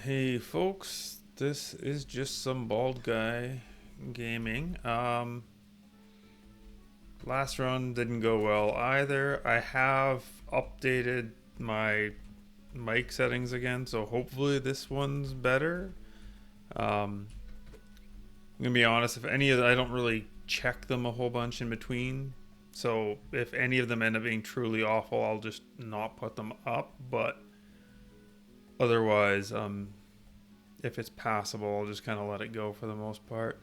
Hey folks, this is just some bald guy gaming. Last run didn't go well either. I have updated my mic settings again, so hopefully this one's better. I'm gonna be honest, if any of I don't really check them a whole bunch in between. So if any of them end up being truly awful, I'll just not put them up. But otherwise, if it's passable, I'll just kind of let it go for the most part.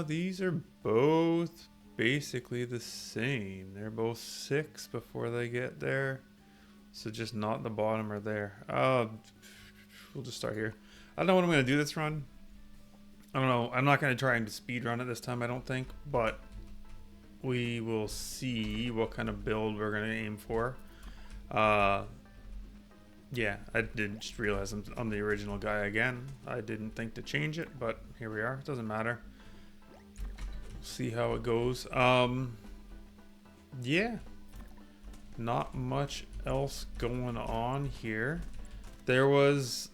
These are both basically the same. They're both 6 before they get there. So just not the bottom or there. We'll just start here. I don't know what I'm going to do this run. I don't know. I'm not going to try and speed run it this time, I don't think. But we will see what kind of build we're going to aim for. Yeah, I did just realize I'm the original guy again. I didn't think to change it, but here we are. It doesn't matter. See how it goes. Yeah. Not much else going on here. There was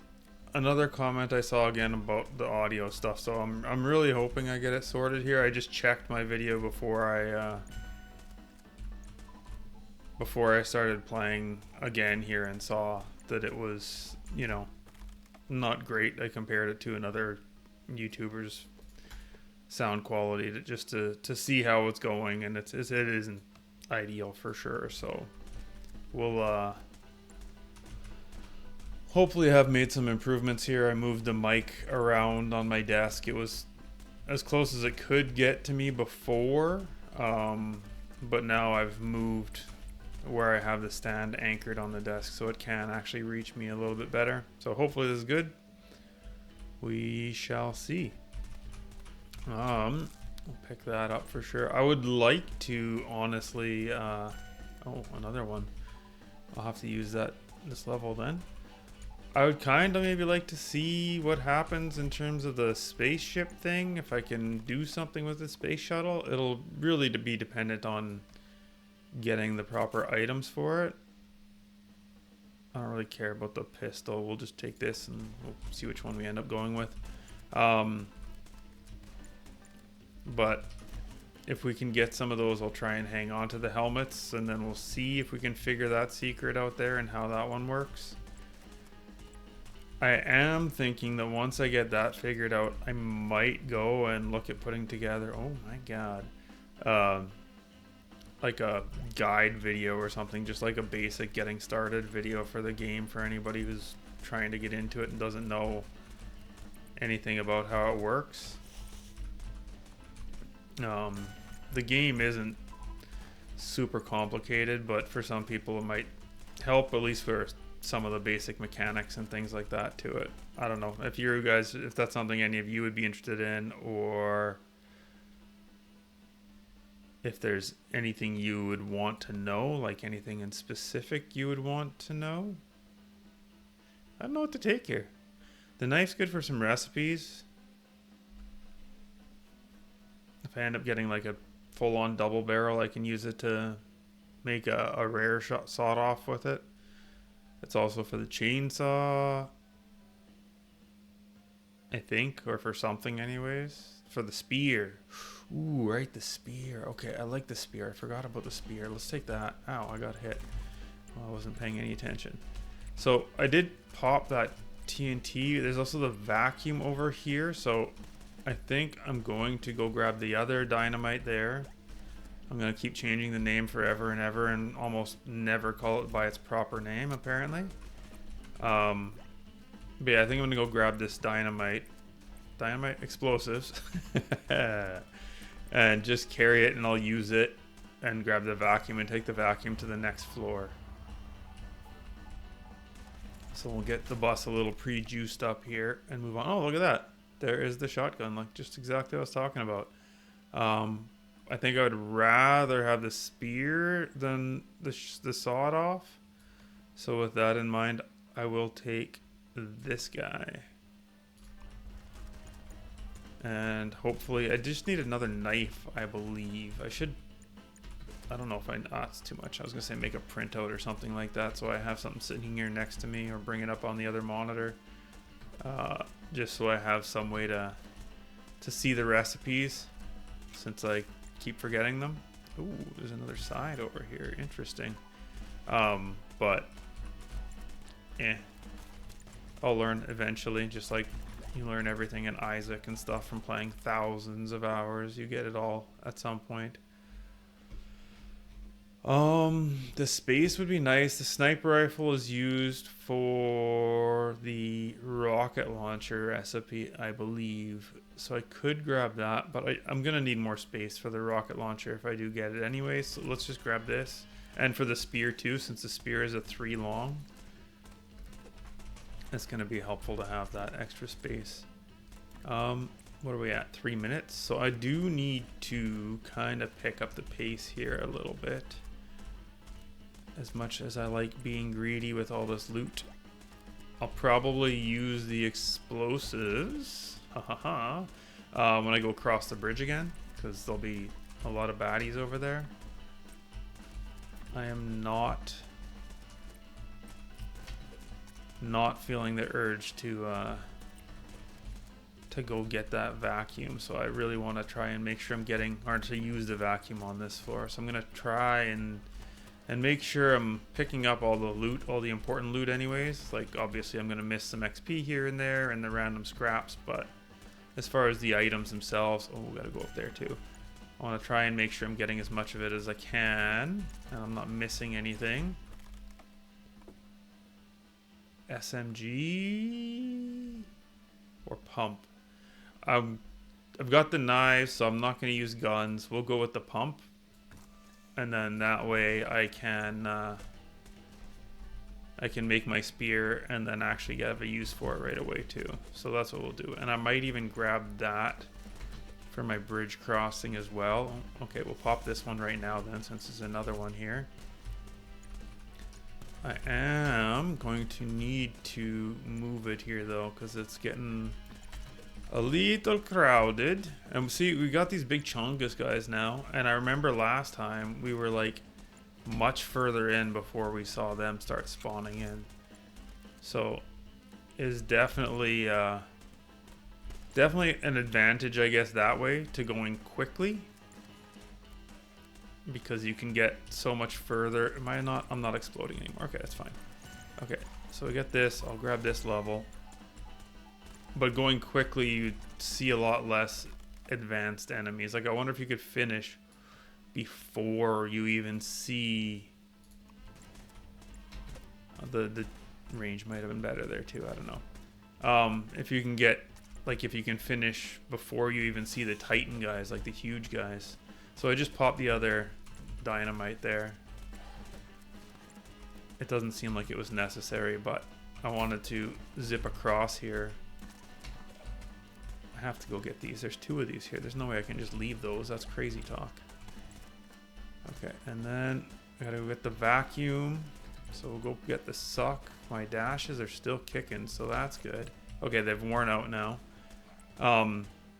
another comment I saw again about the audio stuff, so I'm really hoping I get it sorted here. I just checked my video before I started playing again here and saw that it was, not great. I compared it to another YouTuber's sound quality to see how it's going, and it isn't ideal for sure. So we'll hopefully have made some improvements here. I moved the mic around on my desk. It was as close as it could get to me before, but now I've moved where I have the stand anchored on the desk so it can actually reach me a little bit better. So hopefully this is good. We shall see. I'll pick that up for sure. I would like to honestly oh, another one. I'll have to use this level then. I would kind of maybe like to see what happens in terms of the spaceship thing. If I can do something with the space shuttle, it'll really be dependent on getting the proper items for it. I don't really care about the pistol. We'll just take this and we'll see which one we end up going with. But if we can get some of those, I'll try and hang on to the helmets, and then we'll see if we can figure that secret out there and how that one works. I am thinking that once I get that figured out, I might go and look at putting together, oh my god, like a guide video or something, just like a basic getting started video for the game for anybody who's trying to get into it and doesn't know anything about how it works. The game isn't super complicated, but for some people it might help, at least for some of the basic mechanics and things like that to it. I don't know if that's something any of you would be interested in, or if there's anything you would want to know, like anything in specific you would want to know. I don't know what to take here. The knife's good for some recipes. If I end up getting like a full-on double barrel, I can use it to make a rare sawed off with it. It's also for the chainsaw, I think, or for something anyways. For the spear. Ooh, right, the spear. Okay, I like the spear. I forgot about the spear. Let's take that. Ow, I got hit. Well, I wasn't paying any attention. So I did pop that TNT. There's also the vacuum over here. So I think I'm going to go grab the other dynamite there. I'm going to keep changing the name forever and ever and almost never call it by its proper name, apparently. But yeah, I think I'm going to go grab this dynamite explosives and just carry it, and I'll use it and grab the vacuum and take the vacuum to the next floor. So we'll get the bus a little pre-juiced up here and move on. Oh, look at that. There is the shotgun, like just exactly what I was talking about. I think I would rather have the spear than the sawed off. So with that in mind, I will take this guy. And hopefully, I just need another knife, I believe. I should I don't know if it's too much. I was gonna say make a printout or something like that, so I have something sitting here next to me, or bring it up on the other monitor, just so I have some way to see the recipes, since I keep forgetting them. Ooh, there's another side over here. Interesting. But I'll learn eventually, just like you learn everything in Isaac and stuff from playing thousands of hours. You get it all at some point. The space would be nice. The sniper rifle is used for the rocket launcher recipe, I believe. So I could grab that, but I'm gonna need more space for the rocket launcher if I do get it anyway. So let's just grab this. And for the spear too, since the spear is a 3 long, it's gonna be helpful to have that extra space. What are we at? 3 minutes. So I do need to kind of pick up the pace here a little bit. As much as I like being greedy with all this loot, I'll probably use the explosives when I go across the bridge again, because there'll be a lot of baddies over there. I am not feeling the urge to go get that vacuum, so I really want to try and make sure I'm getting, or to use the vacuum on this floor. So I'm gonna try and make sure I'm picking up all the loot, all the important loot anyways. Like, obviously I'm gonna miss some XP here and there and the random scraps, but as far as the items themselves, oh, we gotta go up there too. I want to try and make sure I'm getting as much of it as I can, and I'm not missing anything. SMG or pump? I've got the knives, so I'm not going to use guns. We'll go with the pump, and then that way I can make my spear and then actually have a use for it right away too. So that's what we'll do. And I might even grab that for my bridge crossing as well. Okay, we'll pop this one right now then, since there's another one here. I am going to need to move it here though, because it's getting a little crowded. And see, we got these big chungus guys now, and I remember last time we were like much further in before we saw them start spawning in. So is definitely definitely an advantage, I guess, that way, to going quickly, because you can get so much further. I'm not exploding anymore. Okay, that's fine. Okay, so we get this. I'll grab this level. But going quickly, you see a lot less advanced enemies. Like, I wonder if you could finish before you even see the range. Might have been better there too. I don't know. If you can get, like, if you can finish before you even see the Titan guys, like the huge guys. So I just popped the other dynamite there. It doesn't seem like it was necessary, but I wanted to zip across here. I have to go get these. There's 2 of these here. There's no way I can just leave those. That's crazy talk. Okay, and then I gotta go get the vacuum. So we'll go get the suck. My dashes are still kicking, so that's good. Okay, they've worn out now.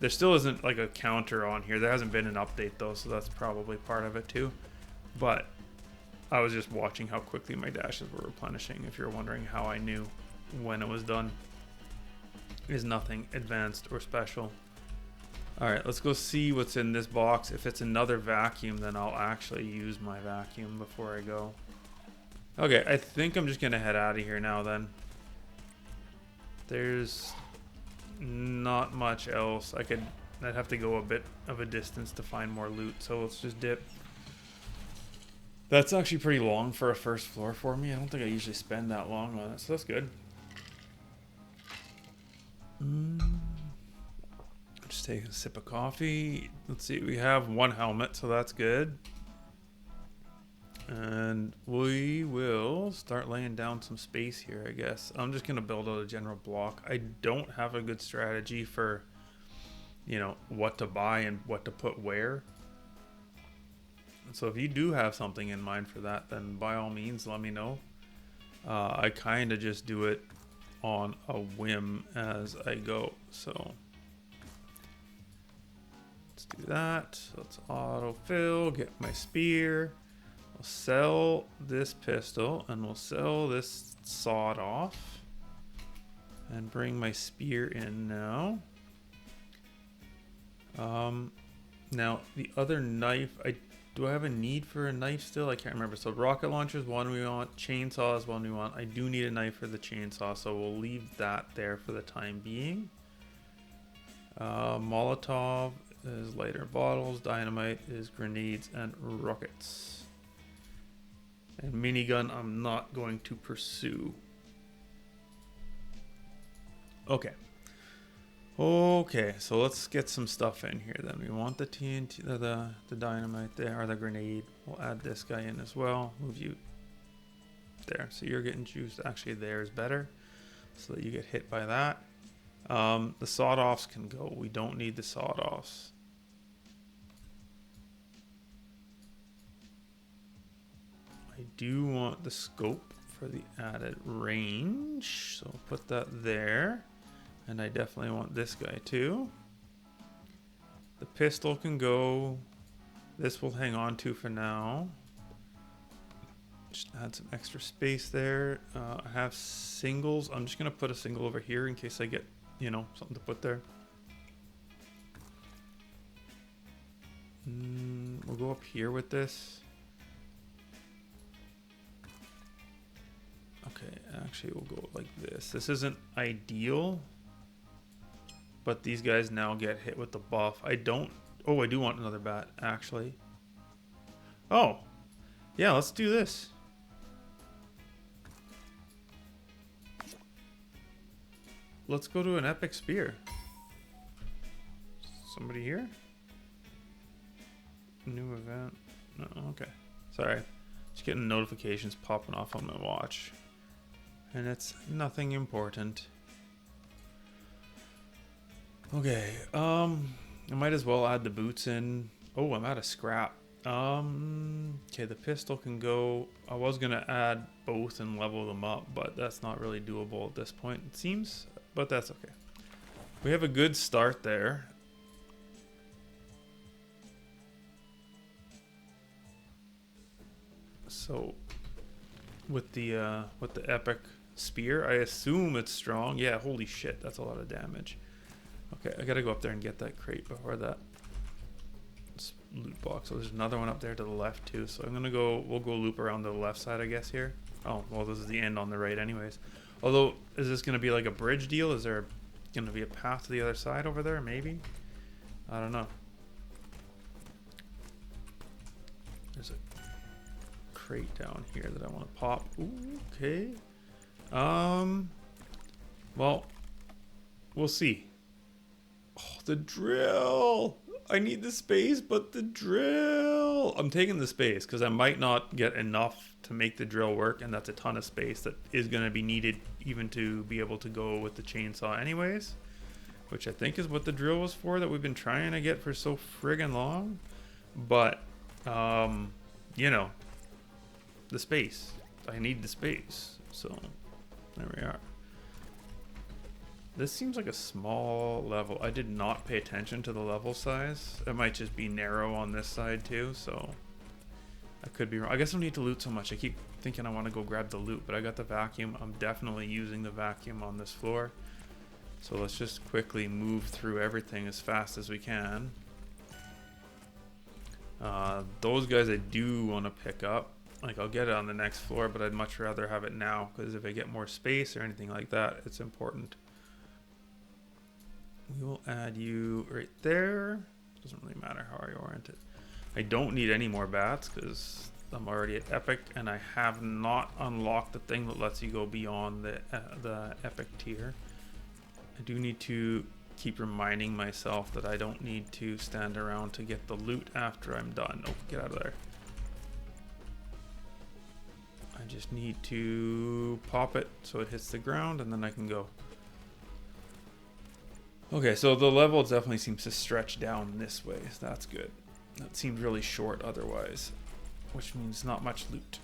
There still isn't like a counter on here. There hasn't been an update though, so that's probably part of it too. But I was just watching how quickly my dashes were replenishing. If you're wondering how I knew when it was done, is nothing advanced or special. All right, let's go see what's in this box. If it's another vacuum, then I'll actually use my vacuum before I go. Okay, I think I'm just gonna head out of here now then. There's not much else. I'd have to go a bit of a distance to find more loot, so let's just dip. That's actually pretty long for a first floor for me. I don't think I usually spend that long on it, so that's good. Just take a sip of coffee. Let's see, we have 1 helmet, so that's good. And we will start laying down some space here, I guess. I'm just going to build out a general block. I don't have a good strategy for, you know, what to buy and what to put where. So if you do have something in mind for that, then by all means, let me know. I kind of just do it on a whim as I go. So let's do do that. Let's autofill, get my spear. We'll sell this pistol and we'll sell this sawed off. And bring my spear in now. Now the other knife, do I have a need for a knife still? I can't remember. So rocket launcher is one we want, chainsaw is one we want. I do need a knife for the chainsaw, so we'll leave that there for the time being. Molotov is lighter bottles, dynamite is grenades and rockets. And minigun I'm not going to pursue. Okay. Okay, so let's get some stuff in here then. We want the TNT, the dynamite there, or the grenade. We'll add this guy in as well. Move you there. So you're getting juiced. Actually, there is better, so that you get hit by that. The sawed-offs can go. We don't need the sawed-offs. I do want the scope for the added range, so I'll put that there. And I definitely want this guy too. The pistol can go. This will hang on to for now. Just add some extra space there. I have singles. I'm just gonna put a single over here in case I get, you know, something to put there. We'll go up here with this. Okay, actually we'll go like this. This isn't ideal. But these guys now get hit with the buff. I do want another bat, actually. Oh, yeah, let's do this. Let's go to an epic spear. Somebody here? New event. No, okay. Sorry. Just getting notifications popping off on my watch. And it's nothing important. Okay, I might as well add the boots in. Oh, I'm out of scrap. Okay, the pistol can go. I was gonna add both and level them up, but that's not really doable at this point, it seems. But that's okay. We have a good start there. So, with the epic spear, I assume it's strong. Yeah, holy shit, that's a lot of damage. Okay, I gotta go up there and get that crate before that loot box. So there's another one up there to the left too. So I'm gonna go, we'll go loop around to the left side, I guess, here. Oh, well, this is the end on the right anyways. Although, is this gonna be like a bridge deal? Is there gonna be a path to the other side over there? Maybe? I don't know. There's a crate down here that I want to pop. Ooh, okay. Well, we'll see. Oh, the drill! I need the space, but the drill! I'm taking the space because I might not get enough to make the drill work, and that's a ton of space that is going to be needed even to be able to go with the chainsaw anyways. Which I think is what the drill was for, that we've been trying to get for so friggin' long. But, you know, the space. I need the space. So, there we are. This seems like a small level. I did not pay attention to the level size. It might just be narrow on this side too, so I could be wrong. I guess I don't need to loot so much. I keep thinking I want to go grab the loot, but I got the vacuum. I'm definitely using the vacuum on this floor. So let's just quickly move through everything as fast as we can. Those guys I do want to pick up. Like, I'll get it on the next floor, but I'd much rather have it now, because if I get more space or anything like that, it's important. We will add you right there. Doesn't really matter how I orient it. I don't need any more bats because I'm already at epic, and I have not unlocked the thing that lets you go beyond the epic tier. I do need to keep reminding myself that I don't need to stand around to get the loot after I'm done. Oh, get out of there. I just need to pop it so it hits the ground, and then I can go. Okay, so the level definitely seems to stretch down this way, so that's good. That seemed really short otherwise, which means not much loot,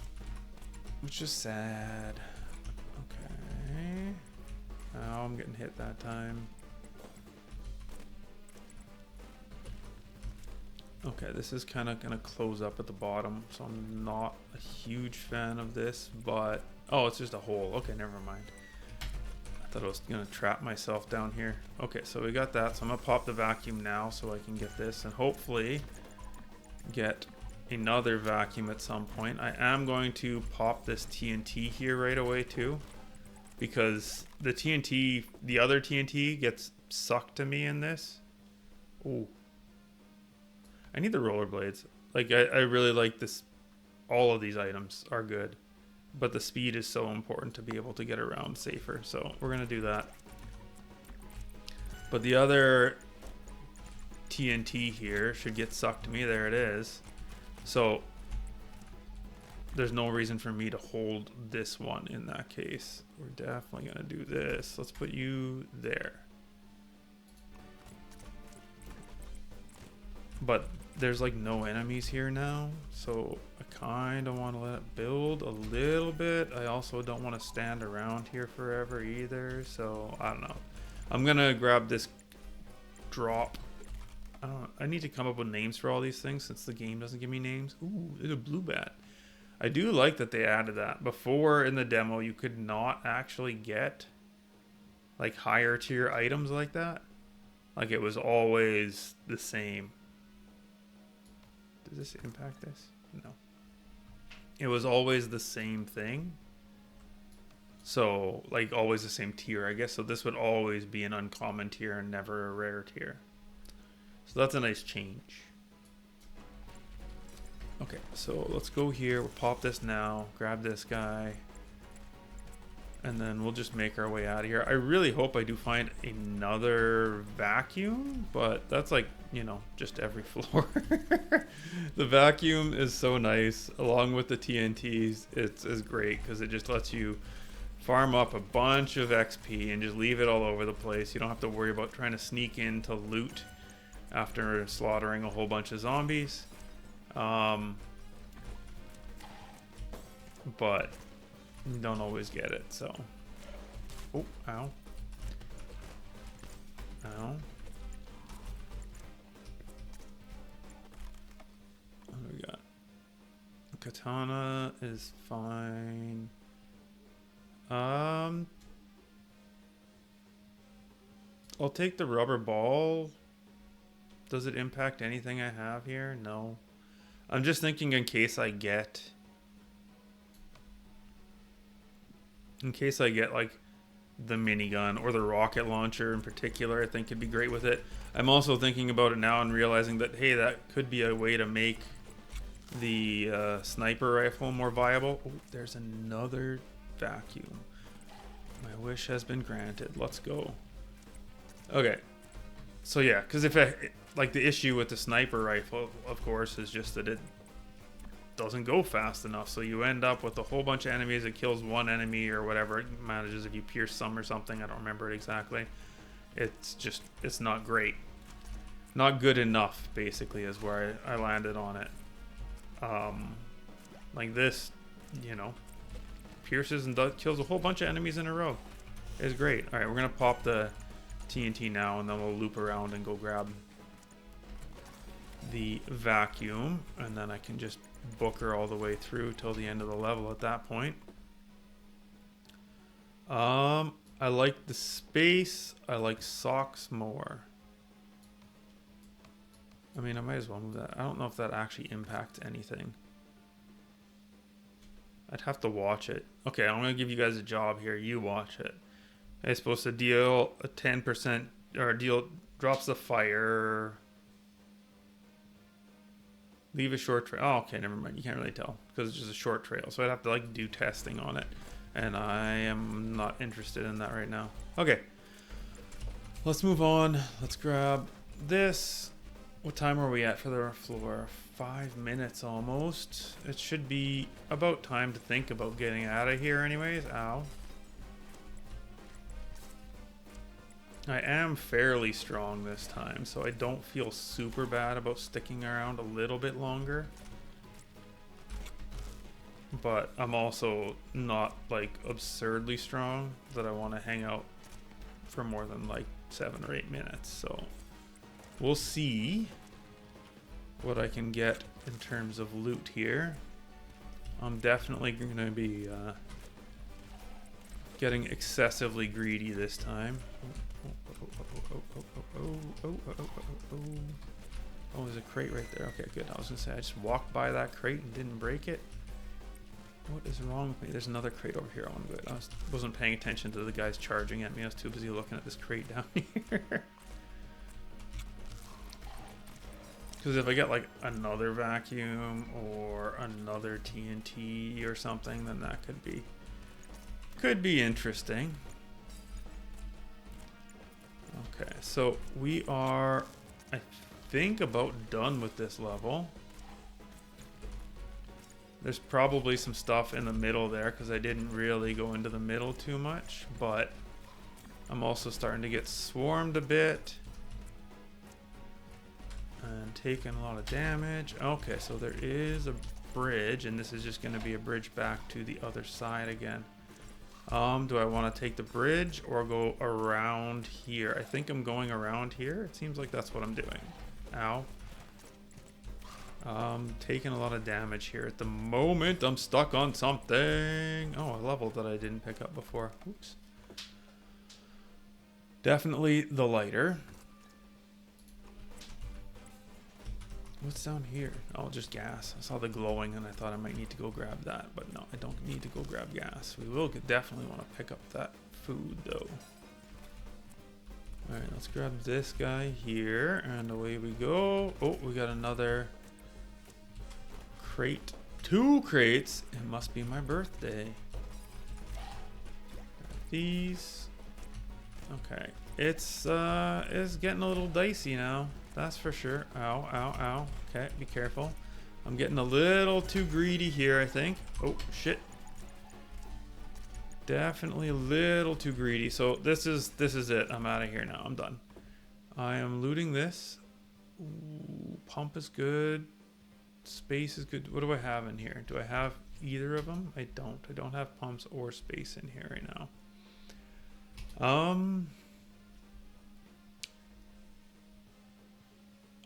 which is sad. Okay. Oh, I'm getting hit that time. Okay, this is kind of gonna close up at the bottom, so I'm not a huge fan of this, but oh, it's just a hole. Okay, never mind. I thought I was gonna trap myself down here. Okay, so we got that, so I'm gonna pop the vacuum now so I can get this and hopefully get another vacuum at some point. I am going to pop this TNT here right away too, because the TNT, the other TNT gets sucked to me in this. Ooh. I need the rollerblades. Like, I really like this. All of these items are good, but the speed is so important to be able to get around safer. So we're going to do that. But the other TNT here should get sucked to me. There it is. So there's no reason for me to hold this one in that case. We're definitely going to do this. Let's put you there. But there's like no enemies here now, so I kind of want to let it build a little bit. I also don't want to stand around here forever either, so I don't know. I'm gonna grab this drop. I need to come up with names for all these things since the game doesn't give me names. Ooh, there's a blue bat. I do like that they added that. Before in the demo you could not actually get like higher tier items like that. Like it was always the same. Does this impact this? No. It was always the same thing. So, like, always the same tier, I guess. So this would always be an uncommon tier and never a rare tier. So that's a nice change. Okay, so let's go here. We'll pop this now. Grab this guy. And then we'll just make our way out of here. I really hope I do find another vacuum, but that's like, you know, just every floor. The vacuum is so nice, along with the TNTs. It's great because it just lets you farm up a bunch of XP and just leave it all over the place. You don't have to worry about trying to sneak in to loot after slaughtering a whole bunch of zombies. But you don't always get it, so. Oh, ow. Ow. What do we got? Katana is fine. I'll take the rubber ball. Does it impact anything I have here? No. I'm just thinking in case I get like the minigun or the rocket launcher in particular. I think it'd be great with it. I'm also thinking about it now and realizing that, hey, that could be a way to make the sniper rifle more viable. Oh, there's another vacuum. My wish has been granted. Let's go. Okay. So yeah, because if like the issue with the sniper rifle, of course, is just that it doesn't go fast enough, so you end up with a whole bunch of enemies. It kills one enemy or whatever it manages, if you pierce some or something. I don't remember it exactly. It's not great, not good enough, basically, is where I landed on it. Like this, you know, pierces and kills a whole bunch of enemies in a row. It's great. All right, we're gonna pop the TNT now, and then we'll loop around and go grab the vacuum, and then I can just book her all the way through till the end of the level at that point. I like the space. I like socks more. I mean, I might as well move that. I don't know if that actually impacts anything. I'd have to watch it. Okay, I'm gonna give you guys a job here. You watch it. It's supposed to deal a 10% or drops the fire. Leave a short trail. Oh, okay, never mind. You can't really tell because it's just a short trail. So I'd have to like do testing on it, and I am not interested in that right now. Okay, let's move on. Let's grab this. What time are we at for the floor? 5 minutes almost. It should be about time to think about getting out of here anyways. Ow. I am fairly strong this time, so I don't feel super bad about sticking around a little bit longer. But I'm also not like absurdly strong that I want to hang out for more than like 7 or 8 minutes. So we'll see. what I can get in terms of loot here. I'm definitely going to be getting excessively greedy this time. Oh, there's a crate right there. Okay, good. I was going to say, I just walked by that crate and didn't break it. What is wrong with me? There's another crate over here. I wasn't paying attention to the guys charging at me. I was too busy looking at this crate down here. Because if I get like another vacuum or another TNT or something, then that could be interesting. Okay, so we are, I think, about done with this level. There's probably some stuff in the middle there because I didn't really go into the middle too much, but I'm also starting to get swarmed a bit and taking a lot of damage. Okay, so there is a bridge, and this is just going to be a bridge back to the other side again. Do I want to take the bridge or go around here? I think I'm going around here. It seems like that's what I'm doing. Ow. Taking a lot of damage here at the moment. I'm stuck on something. Oh, a level that I didn't pick up before. Oops. Definitely the lighter. What's down here? Oh, just gas. I saw the glowing and I thought I might need to go grab that, but no, I don't need to go grab gas. We will definitely want to pick up that food though. All right, let's grab this guy here and away we go. Oh, we got another crate. 2 crates. It must be my birthday. These. Okay. It's getting a little dicey now. That's for sure. Ow, ow, ow. Okay, be careful. I'm getting a little too greedy here, I think. Oh, shit. Definitely a little too greedy. So this is it. I'm out of here now. I'm done. I am looting this. Ooh, pump is good. Space is good. What do I have in here? Do I have either of them? I don't. I don't have pumps or space in here right now.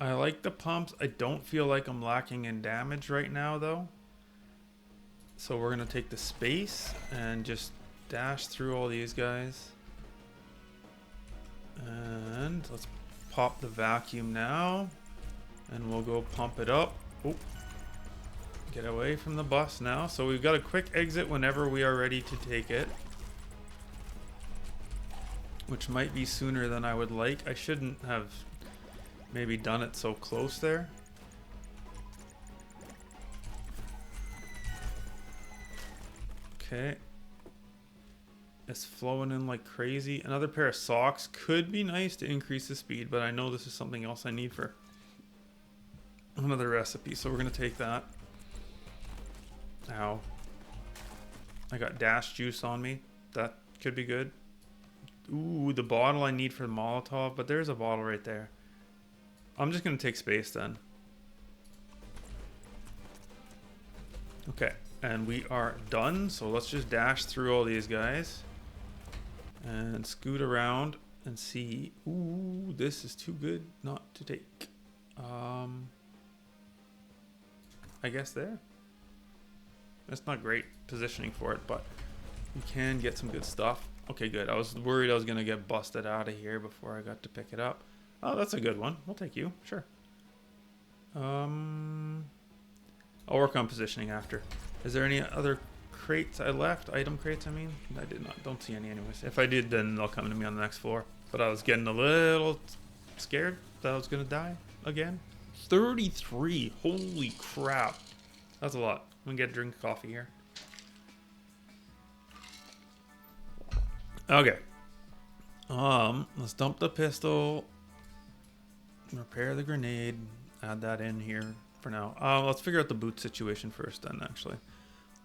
I like the pumps. I don't feel like I'm lacking in damage right now though. So we're gonna take the space and just dash through all these guys. And let's pop the vacuum now. And we'll go pump it up. Oh, get away from the bus now. So we've got a quick exit whenever we are ready to take it. Which might be sooner than I would like. I shouldn't have maybe done it so close there. Okay. It's flowing in like crazy. Another pair of socks could be nice to increase the speed, but I know this is something else I need for another recipe, so we're gonna take that. Ow. I got dash juice on me. That could be good. Ooh, the bottle I need for the Molotov, but there's a bottle right there. I'm just gonna take space then. Okay, and we are done, so let's just dash through all these guys and scoot around and see. Ooh, this is too good not to take. I guess there. That's not great positioning for it, but you can get some good stuff. Okay, good. I was worried I was gonna get busted out of here before I got to pick it up. Oh, that's a good one. We'll take you. Sure. I'll work on positioning after. Is there any other crates I left? Item crates, I mean? I did not. Don't see any anyways. If I did, then they'll come to me on the next floor. But I was getting a little scared that I was going to die again. 33. Holy crap. That's a lot. I'm going to get a drink of coffee here. Okay. Let's dump the pistol. Repair the grenade. Add that in here for now. Let's figure out the boot situation first then, actually.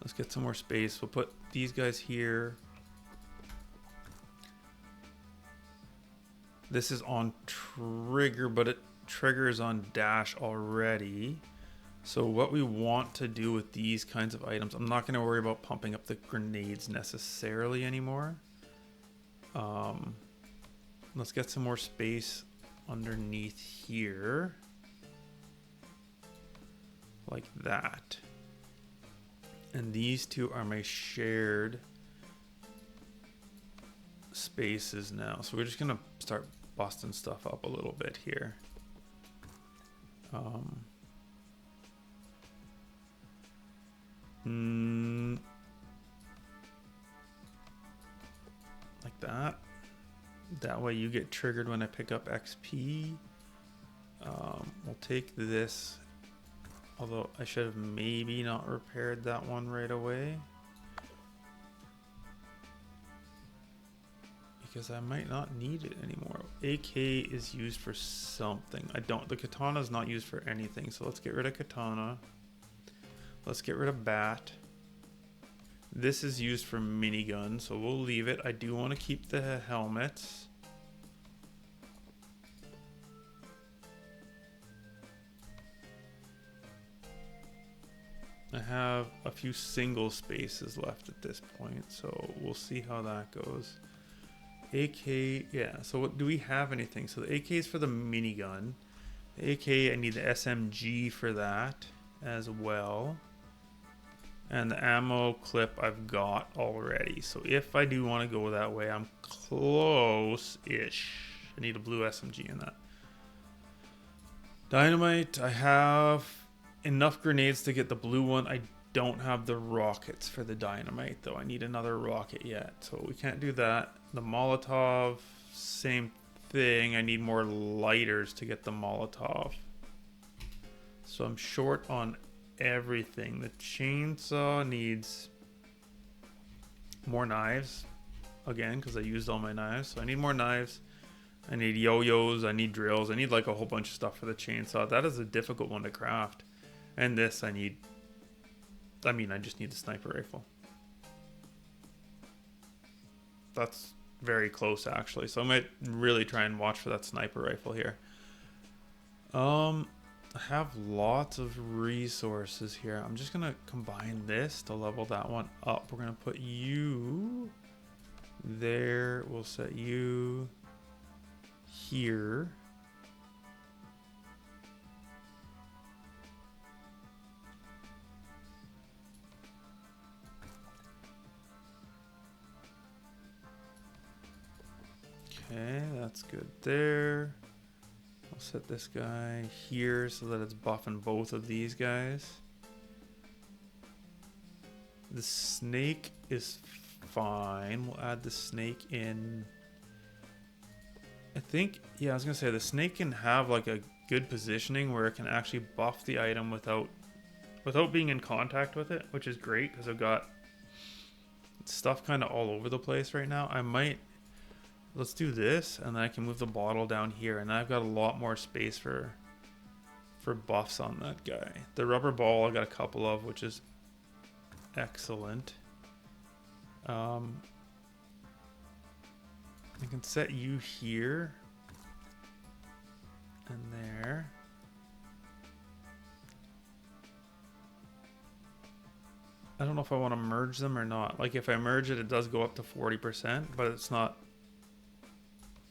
Let's get some more space. We'll put these guys here. This is on trigger, but it triggers on dash already. So what we want to do with these kinds of items, I'm not going to worry about pumping up the grenades necessarily anymore. Let's get some more space underneath here. like that. And these two are my shared spaces now. So we're just gonna start busting stuff up a little bit here. Like that. That way you get triggered when I pick up XP. We'll take this, although I should have maybe not repaired that one right away, because I might not need it anymore. AK is used for something. The katana is not used for anything, so let's get rid of katana. Let's get rid of bat. This is used for minigun, so we'll leave it. I do want to keep the helmets. I have a few single spaces left at this point, so we'll see how that goes. AK, yeah, so what, do we have anything? So the AK is for the minigun. The AK, I need the SMG for that as well. And the ammo clip I've got already. So if I do want to go that way, I'm close-ish. I need a blue SMG in that. Dynamite, I have enough grenades to get the blue one. I don't have the rockets for the dynamite though. I need another rocket yet, so we can't do that. The Molotov, same thing. I need more lighters to get the Molotov. So I'm short on everything. The chainsaw needs more knives again because I used all my knives, so I need more knives. I need yo-yos, I need drills, I need like a whole bunch of stuff for the chainsaw. That is a difficult one to craft. And this I just need the sniper rifle. That's very close actually, so I might really try and watch for that sniper rifle here. I have lots of resources here. I'm just gonna combine this to level that one up. We're gonna put you there. We'll set you here. Okay, that's good there. I'll set this guy here so that it's buffing both of these guys. The snake is fine. We'll add the snake in. I think, yeah, I was gonna say the snake can have like a good positioning where it can actually buff the item without being in contact with it, which is great because I've got stuff kind of all over the place right now. Let's do this, and then I can move the bottle down here, and I've got a lot more space for buffs on that guy. The rubber ball I got a couple of, which is excellent. I can set you here and there. I don't know if I want to merge them or not. Like if I merge it, it does go up to 40%, but it's not.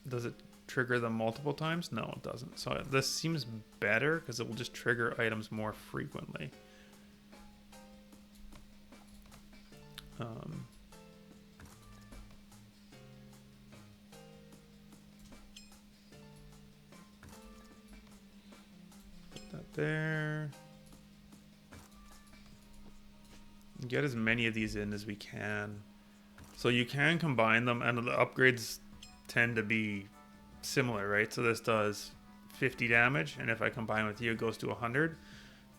Does it trigger them multiple times? No, it doesn't. So this seems better because it will just trigger items more frequently. Put that there. Get as many of these in as we can. So you can combine them, and the upgrades tend to be similar, right? So this does 50 damage, and if I combine with you, it goes to 100.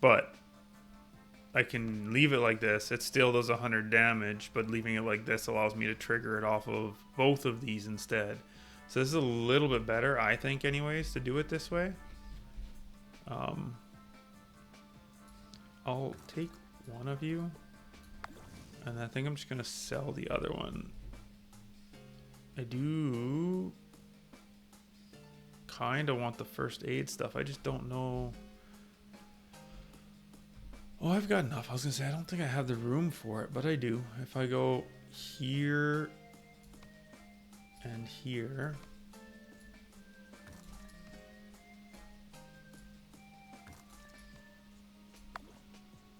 But I can leave it like this. It still does 100 damage, but leaving it like this allows me to trigger it off of both of these instead. So this is a little bit better, I think, anyways, to do it this way. I'll take one of you, and I think I'm just gonna sell the other one. I do kind of want the first aid stuff. I just don't know. Oh, I've got enough. I was gonna say I don't think I have the room for it, but I do. If I go here and here.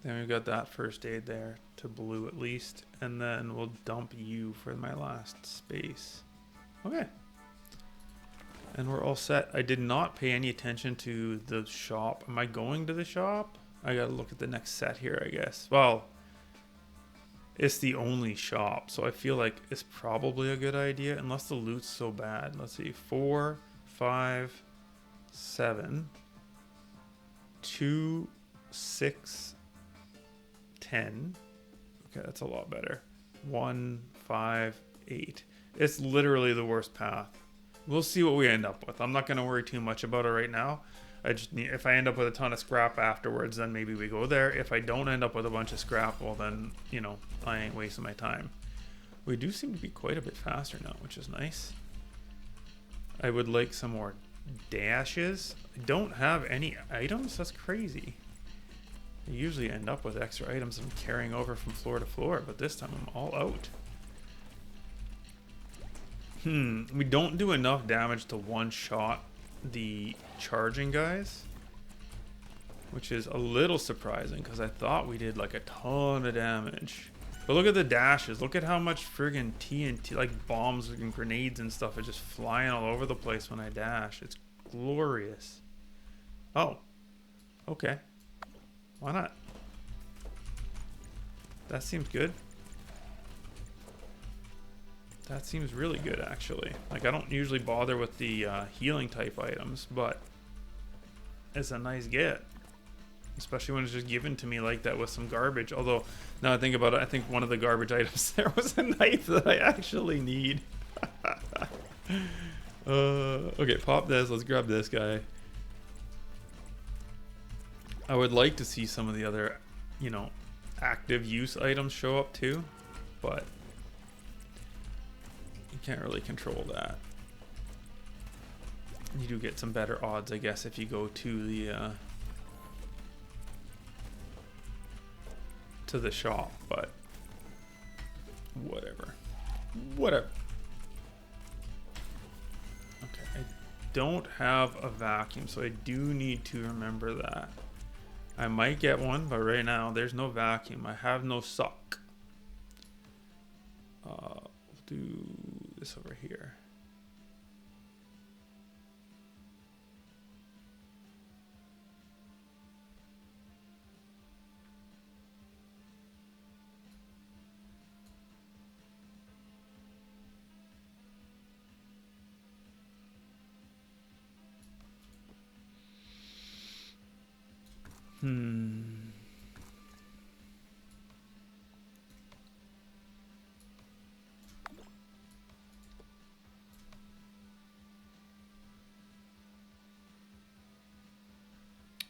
Then we've got that first aid there to blue at least. And then we'll dump you for my last space. Okay. And we're all set. I did not pay any attention to the shop. Am I going to the shop? I gotta look at the next set here, I guess. Well, it's the only shop, so I feel like it's probably a good idea, unless the loot's so bad. Let's see, 4, 5, 7, 2, 6, 10. Okay, that's a lot better. 1, 5, 8. It's literally the worst path. We'll see what we end up with. I'm not going to worry too much about it right now. I just need, if I end up with a ton of scrap afterwards, then maybe we go there. If I don't end up with a bunch of scrap, well then, you know, I ain't wasting my time. We do seem to be quite a bit faster now, which is nice. I would like some more dashes. I don't have any items? That's crazy. I usually end up with extra items I'm carrying over from floor to floor, but this time I'm all out. We don't do enough damage to one-shot the charging guys, which is a little surprising because I thought we did like a ton of damage. But look at the dashes. Look at how much friggin' TNT, like bombs and grenades and stuff are just flying all over the place when I dash. It's glorious. Oh, okay. Why not? That seems good. That seems really good, actually. Like, I don't usually bother with the healing type items, but it's a nice get. Especially when it's just given to me like that with some garbage. Although, now I think about it, I think one of the garbage items there was a knife that I actually need. Okay, pop this. Let's grab this guy. I would like to see some of the other, you know, active use items show up too, but you can't really control that. You do get some better odds, I guess, if you go to the shop, but whatever. Whatever. Okay, I don't have a vacuum, so I do need to remember that. I might get one, but right now there's no vacuum. I have no sock. We'll do this over here.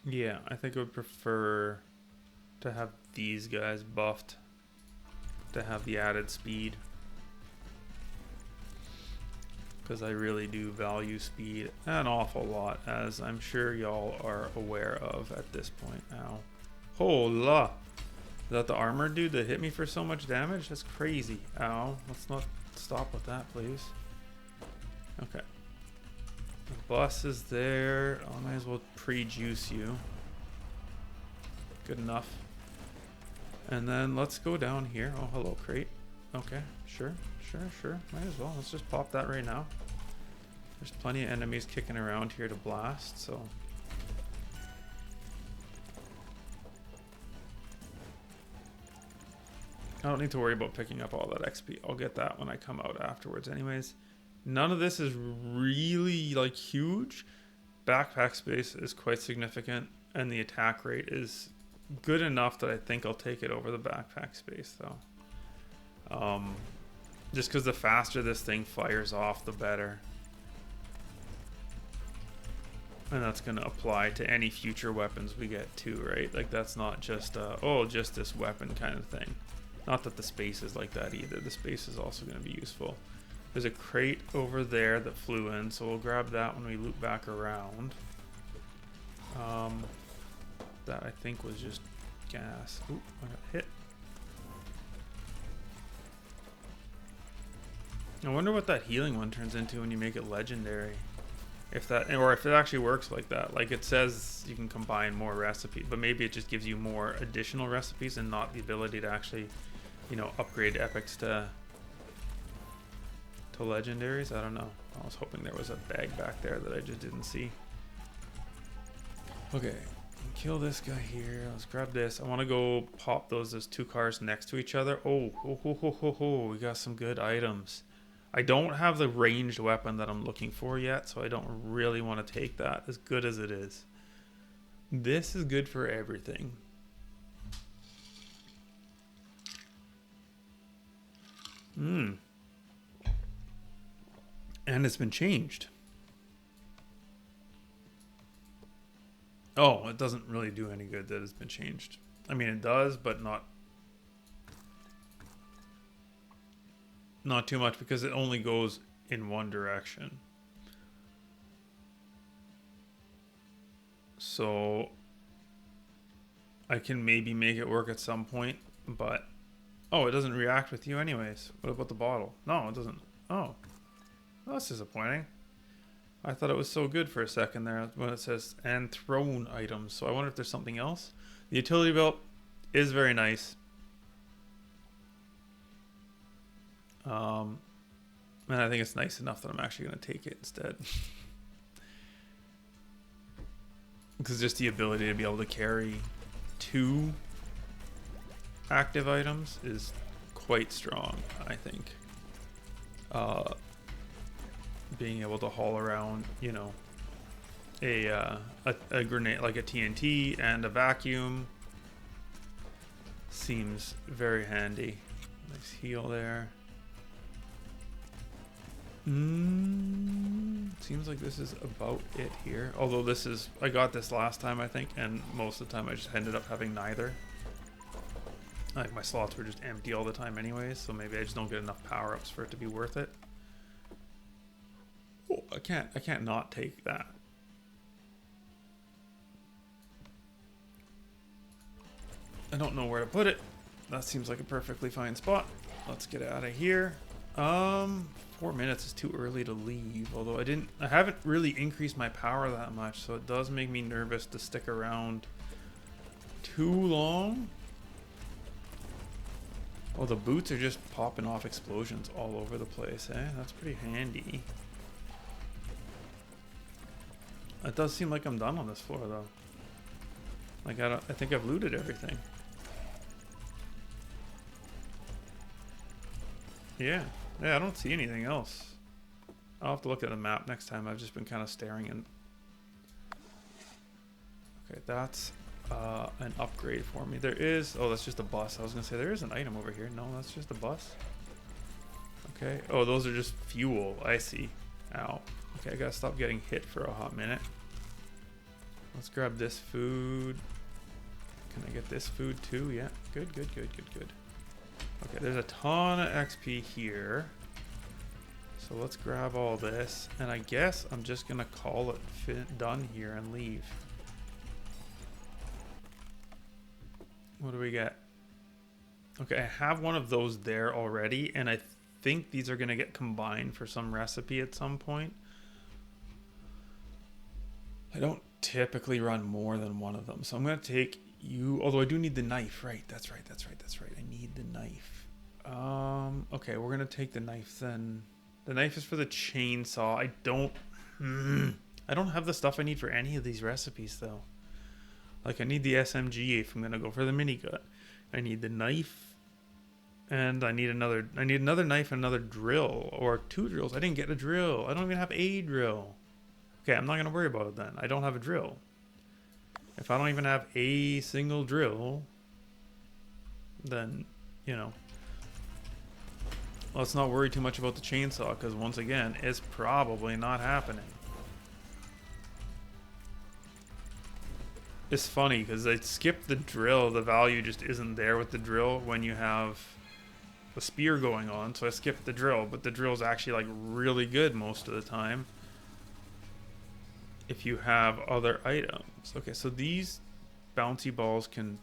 Yeah, I think I would prefer to have these guys buffed to have the added speed, because I really do value speed an awful lot, as I'm sure y'all are aware of at this point. Ow. Hola! Is that the armor dude that hit me for so much damage? That's crazy. Ow. Let's not stop with that, please. Okay. The bus is there. I might as well pre-juice you. Good enough. And then let's go down here. Oh, hello, crate. Okay, sure. Might as well. Let's just pop that right now. There's plenty of enemies kicking around here to blast, so. I don't need to worry about picking up all that XP. I'll get that when I come out afterwards anyways. None of this is really like huge. Backpack space is quite significant, and the attack rate is good enough that I think I'll take it over the backpack space though. Just because the faster this thing fires off, the better. And that's going to apply to any future weapons we get too, right? Like, that's not just oh, just this weapon kind of thing. Not that the space is like that either. The space is also going to be useful. There's a crate over there that flew in, so we'll grab that when we loop back around. That I think was just gas. Oop, I got hit. I wonder what that healing one turns into when you make it legendary. If that, or if it actually works like that. Like it says you can combine more recipes, but maybe it just gives you more additional recipes and not the ability to actually, you know, upgrade epics to legendaries. I don't know. I was hoping there was a bag back there that I just didn't see. Okay, kill this guy here. Let's grab this. I want to go pop those as 2 cars next to each other. Oh, we got some good items. I don't have the ranged weapon that I'm looking for yet, so I don't really want to take that, as good as it is. This is good for everything. And it's been changed. Oh, it doesn't really do any good that it's been changed. I mean, it does, but not too much, because it only goes in one direction. So I can maybe make it work at some point, but oh, it doesn't react with you anyways. What about the bottle? No, it doesn't. Oh, well, that's disappointing. I thought it was so good for a second there when it says and thrown items. So I wonder if there's something else. The utility belt is very nice. And I think it's nice enough that I'm actually going to take it instead. Because just the ability to be able to carry 2 active items is quite strong, I think. Being able to haul around, you know, a grenade, like a TNT and a vacuum, seems very handy. Nice heal there. Seems like this is about it here. Although this is, I got this last time, I think, and most of the time I just ended up having neither. Like my slots were just empty all the time anyways, so maybe I just don't get enough power-ups for it to be worth it. Oh, I can't not take that. I don't know where to put it. That seems like a perfectly fine spot. Let's get out of here. 4 minutes is too early to leave, although I haven't really increased my power that much, so it does make me nervous to stick around too long. Oh, the boots are just popping off explosions all over the place, eh? That's pretty handy. It does seem like I'm done on this floor, though. Like, I think I've looted everything. Yeah, I don't see anything else. I'll have to look at the map next time. I've just been kind of staring and... Okay, that's an upgrade for me. There is... Oh, that's just a bus. I was going to say, there is an item over here. No, that's just a bus. Okay. Oh, those are just fuel. I see. Ow. Okay, I gotta stop getting hit for a hot minute. Let's grab this food. Can I get this food too? Yeah. Good. Okay, there's a ton of XP here. So let's grab all this. And I guess I'm just gonna call it done here and leave. What do we get? Okay, I have one of those there already, and I think these are gonna get combined for some recipe at some point. I don't typically run more than one of them, so I'm gonna take you, although I do need the knife, right? That's right. I need the knife. Okay, we're gonna take the knife then. The knife is for the chainsaw. I don't have the stuff I need for any of these recipes though. Like I need the SMG if I'm gonna go for the minigun. I need the knife, and I need another knife and another drill, or 2 drills. I didn't get a drill. I don't even have a drill. Okay, I'm not gonna worry about it then. I don't have a drill. If I don't even have a single drill, then, you know, let's not worry too much about the chainsaw, because once again, it's probably not happening. It's funny, because I skipped the drill. The value just isn't there with the drill when you have the spear going on, so I skipped the drill, but the drill's actually like really good most of the time if you have other items. Okay, so these bouncy balls can,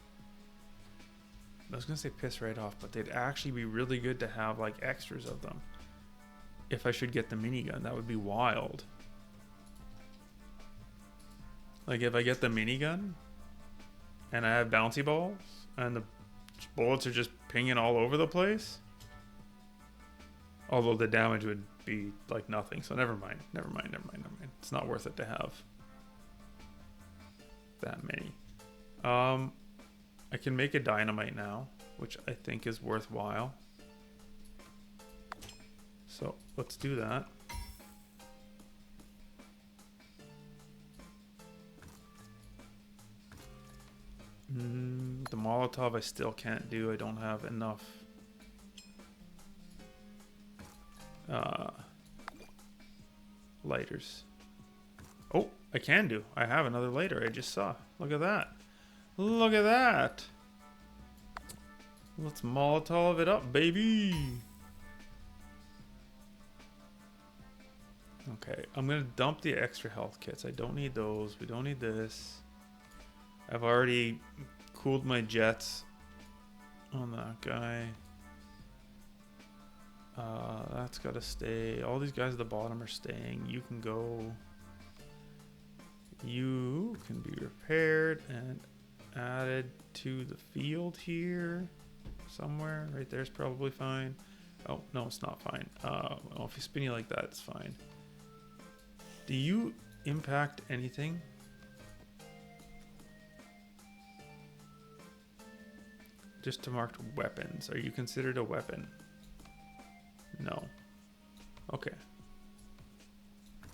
I was gonna say piss right off, but they'd actually be really good to have like extras of them. If I should get the minigun, that would be wild. Like if I get the minigun and I have bouncy balls and the bullets are just pinging all over the place. Although the damage would be like nothing. So never mind. It's not worth it to have that many. I can make a dynamite now, which I think is worthwhile. So let's do that. The Molotov I still can't do. I don't have enough lighters. Oh, I can do. I have another lighter I just saw. Look at that. Look at that. Let's Molotov it up, baby. Okay, I'm gonna dump the extra health kits. I don't need those. We don't need this. I've already cooled my jets on that guy. That's gotta stay. All these guys at the bottom are staying. You can go. You can be repaired and added to the field here. Somewhere. Right there's probably fine. Oh, no, it's not fine. Well, if you spin you like that, it's fine. Do you impact anything? Just to marked weapons. Are you considered a weapon? No. Okay.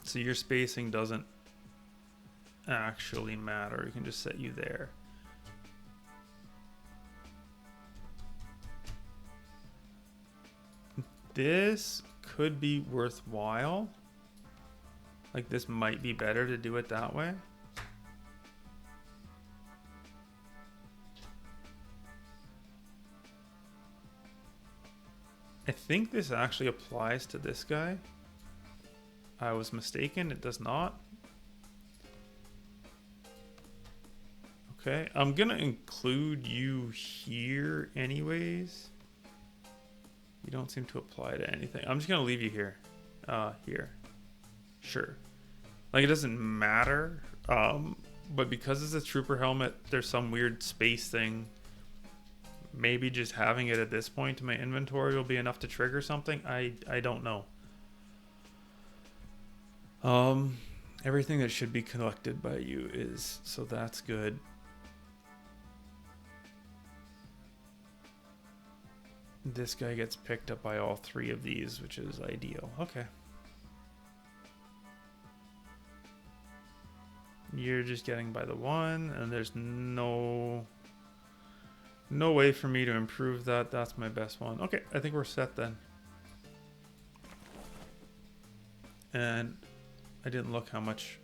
So your spacing doesn't actually matter. You can just set you there. This could be worthwhile. Like this might be better to do it that way. I think this actually applies to this guy. I was mistaken, it does not. Okay, I'm gonna include you here anyways. You don't seem to apply to anything. I'm just gonna leave you here. Here. Sure. Like it doesn't matter. But because it's a trooper helmet, there's some weird space thing. Maybe just having it at this point in my inventory will be enough to trigger something. I don't know. Everything that should be collected by you is, so that's good. This guy gets picked up by all three of these, which is ideal. Okay. You're just getting by the one, and there's no way for me to improve that. That's my best one. Okay, I think we're set then. And I didn't look how much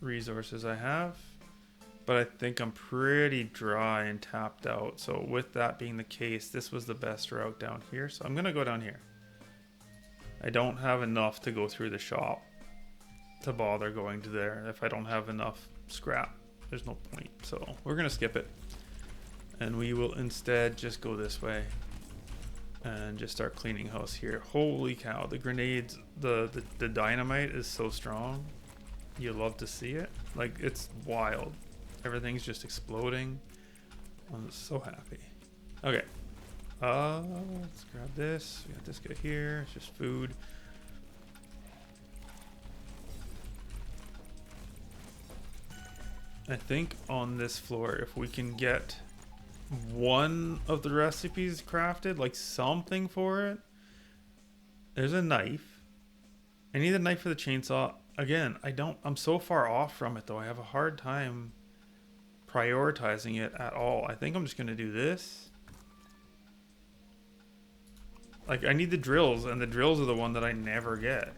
resources I have, but I think I'm pretty dry and tapped out. So with that being the case, this was the best route down here. So I'm gonna go down here. I don't have enough to go through the shop to bother going to there. If I don't have enough scrap, there's no point. So we're gonna skip it. And we will instead just go this way and just start cleaning house here. Holy cow, the grenades, the dynamite is so strong. You love to see it. Like, it's wild. Everything's just exploding. I'm so happy. Okay. Let's grab this. We got this guy here. It's just food. I think on this floor, if we can get one of the recipes crafted, like something for it. There's a knife. I need a knife for the chainsaw. Again, I'm so far off from it though. I have a hard time prioritizing it at all. I think I'm just gonna do this. Like, I need the drills, and the drills are the one that I never get.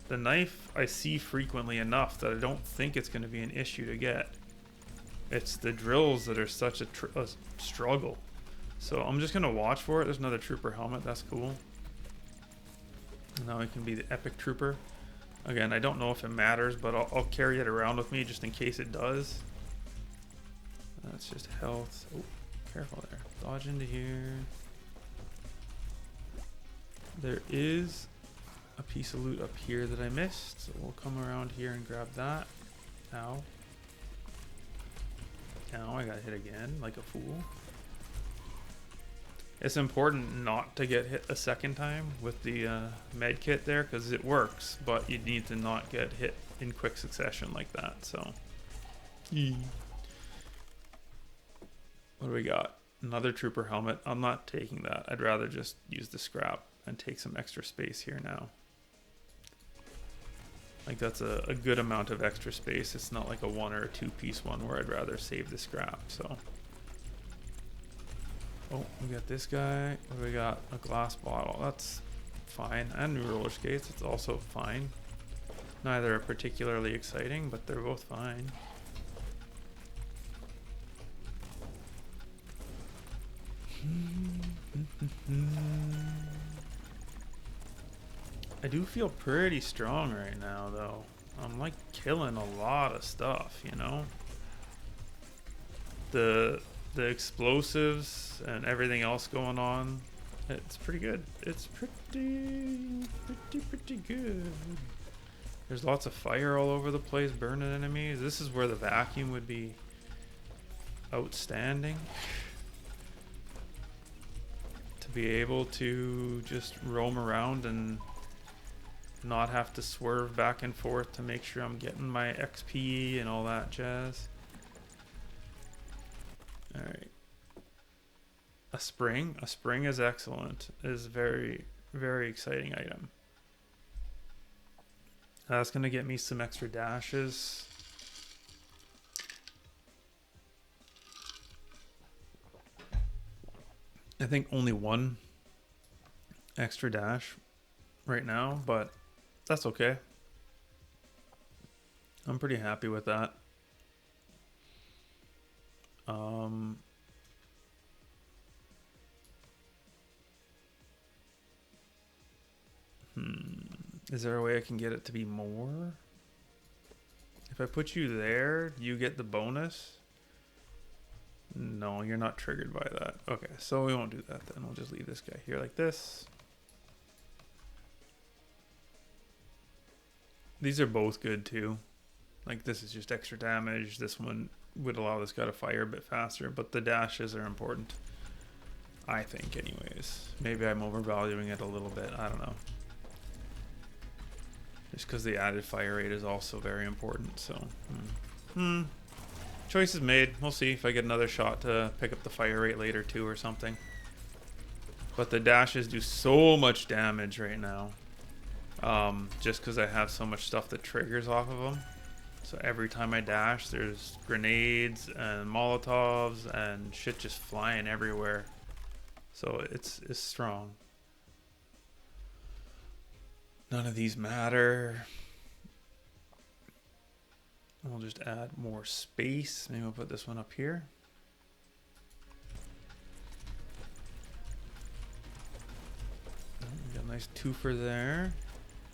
The knife I see frequently enough that I don't think it's gonna be an issue to get. It's the drills that are such a struggle. So I'm just gonna watch for it. There's another trooper helmet. That's cool. Now I can be the epic trooper. Again, I don't know if it matters, but I'll carry it around with me just in case it does. That's just health. Oh, careful there. Dodge into here. There is a piece of loot up here that I missed, so we'll come around here and grab that. Ow. Ow, I got hit again like a fool. It's important not to get hit a second time with the med kit there, because it works, but you need to not get hit in quick succession like that. So, what do we got? Another trooper helmet. I'm not taking that. I'd rather just use the scrap and take some extra space here now. Like, that's a good amount of extra space. It's not like a 1 or a 2-piece one where I'd rather save the scrap. So. Oh, we got this guy. What do we got? A glass bottle. That's fine. And new roller skates. It's also fine. Neither are particularly exciting, but they're both fine. I do feel pretty strong right now, though. I'm like killing a lot of stuff, you know? The explosives and everything else going on, it's pretty good. It's pretty good. There's lots of fire all over the place burning enemies. This is where the vacuum would be outstanding. To be able to just roam around and not have to swerve back and forth to make sure I'm getting my XP and all that jazz. Alright. A spring. A spring is excellent. Is very, very exciting item. That's going to get me some extra dashes. I think only one extra dash right now, but that's okay. I'm pretty happy with that. Is there a way I can get it to be more? If I put you there, you get the bonus? No, you're not triggered by that. Okay, so we won't do that then. We'll just leave this guy here like this. These are both good too. Like, this is just extra damage. This one would allow this guy to fire a bit faster, but the dashes are important. I think anyways. Maybe I'm overvaluing it a little bit. I don't know. Just because the added fire rate is also very important, so. Choice is made. We'll see if I get another shot to pick up the fire rate later too or something. But the dashes do so much damage right now. Just because I have so much stuff that triggers off of them. So every time I dash, there's grenades and Molotovs and shit just flying everywhere. So it's strong. None of these matter. We'll just add more space. Maybe we'll put this one up here. We got a nice twofer there.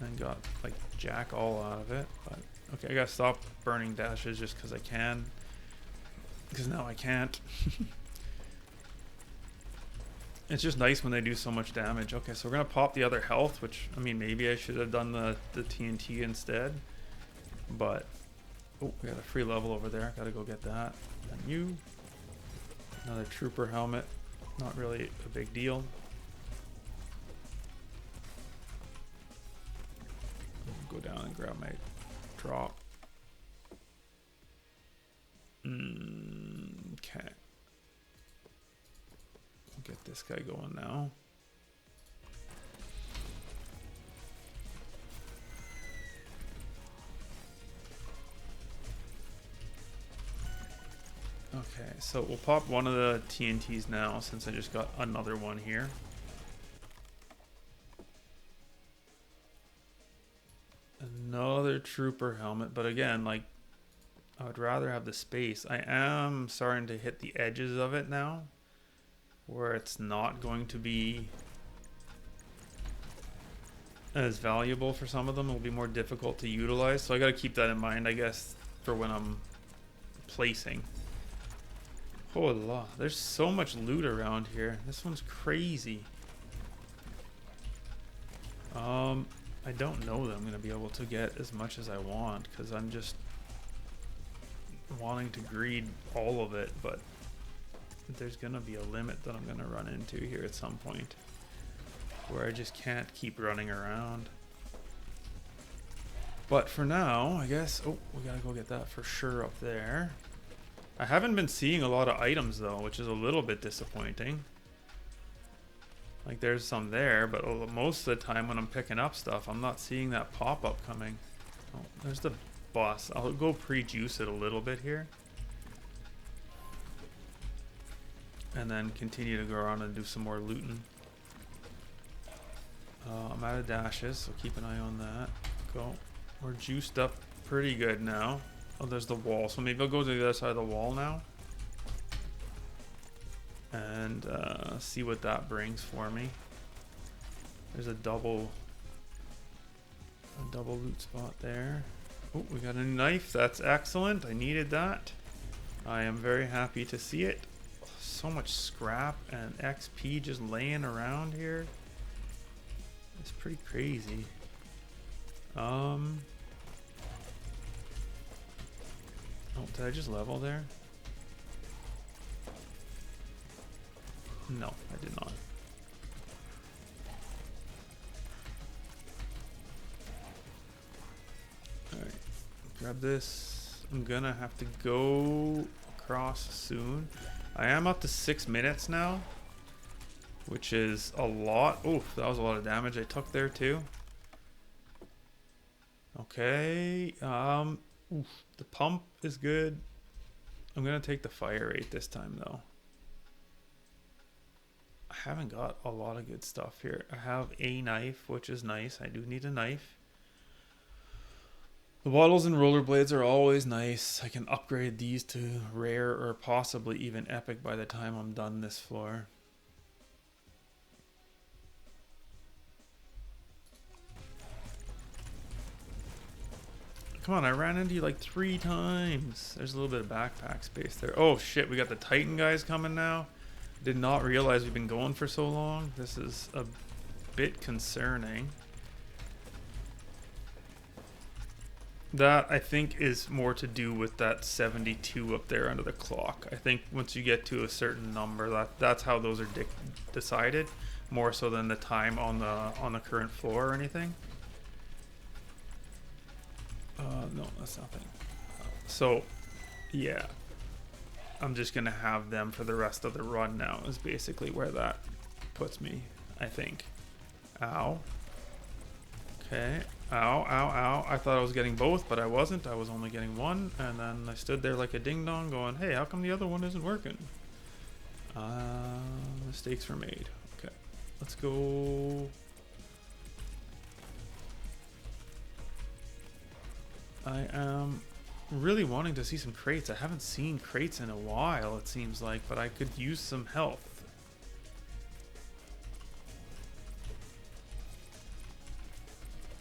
And got like jack all out of it. But okay, I gotta stop burning dashes just because I can. Because now I can't. It's just nice when they do so much damage. Okay, so we're gonna pop the other health, which, I mean, maybe I should have done the TNT instead. But, oh, we got a free level over there. Gotta go get that. And you. Another trooper helmet. Not really a big deal. Go down and grab my drop. Okay. Get this guy going now. Okay, so we'll pop one of the TNTs now since I just got another one here. Another trooper helmet, but again, like, I would rather have the space. I am starting to hit the edges of it now, where it's not going to be as valuable for some of them. It'll be more difficult to utilize, so I got to keep that in mind, I guess, for when I'm placing. Oh la, there's so much loot around here. This one's crazy. I don't know that I'm going to be able to get as much as I want, because I'm just wanting to greed all of it, but there's gonna be a limit that I'm gonna run into here at some point where I just can't keep running around. But for now, I guess... Oh, we gotta go get that for sure up there. I haven't been seeing a lot of items though, which is a little bit disappointing. Like there's some there, but most of the time when I'm picking up stuff, I'm not seeing that pop-up coming. Oh, there's the boss. I'll go pre-juice it a little bit here. And then continue to go around and do some more looting. I'm out of dashes, so keep an eye on that. Go. We're juiced up pretty good now. Oh, there's the wall. So maybe I'll go to the other side of the wall now. And see what that brings for me. There's a double loot spot there. Oh, we got a knife. That's excellent. I needed that. I am very happy to see it. So much scrap and XP just laying around here. It's pretty crazy. Oh, did I just level there? No, I did not. Alright, grab this. I'm gonna have to go across soon. I am up to 6 minutes now, which is a lot. Oh, that was a lot of damage I took there too. Okay, oof, the pump is good. I'm gonna take the fire rate this time though. I haven't got a lot of good stuff here. I have a knife, which is nice. I do need a knife. The bottles and rollerblades are always nice. I can upgrade these to rare or possibly even epic by the time I'm done this floor. Come on, I ran into you like 3 times. There's a little bit of backpack space there. Oh shit, we got the Titan guys coming now. Did not realize we've been going for so long. This is a bit concerning. That, I think, is more to do with that 72 up there under the clock. I think once you get to a certain number, that's how those are decided, more so than the time on the current floor or anything. No, that's nothing. So, yeah. I'm just going to have them for the rest of the run now is basically where that puts me, I think. Ow. Okay. Ow, ow, ow. I thought I was getting both, but I wasn't. I was only getting one, and then I stood there like a ding-dong going, hey, how come the other one isn't working? Mistakes were made. Okay. Let's go. I am really wanting to see some crates. I haven't seen crates in a while, it seems like, but I could use some health.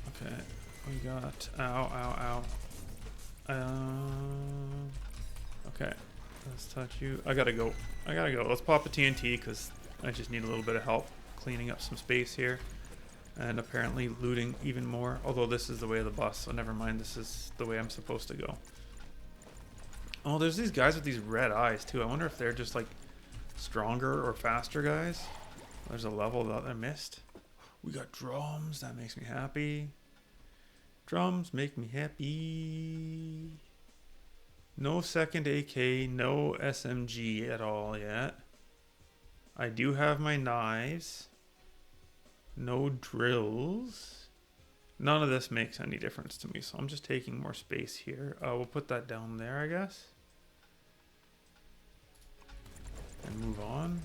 Okay, we got... Ow, ow, ow. Okay, let's touch you. I gotta go. Let's pop a TNT, because I just need a little bit of help cleaning up some space here. And apparently looting even more. Although this is the way of the bus, so never mind, this is the way I'm supposed to go. Oh, there's these guys with these red eyes too. I wonder if they're just like stronger or faster guys. There's a level that I missed. We got drums, that makes me happy. Drums make me happy. No second AK, no SMG at all yet. I do have my knives. No drills. None of this makes any difference to me, so I'm just taking more space here. We'll put that down there, I guess. And move on.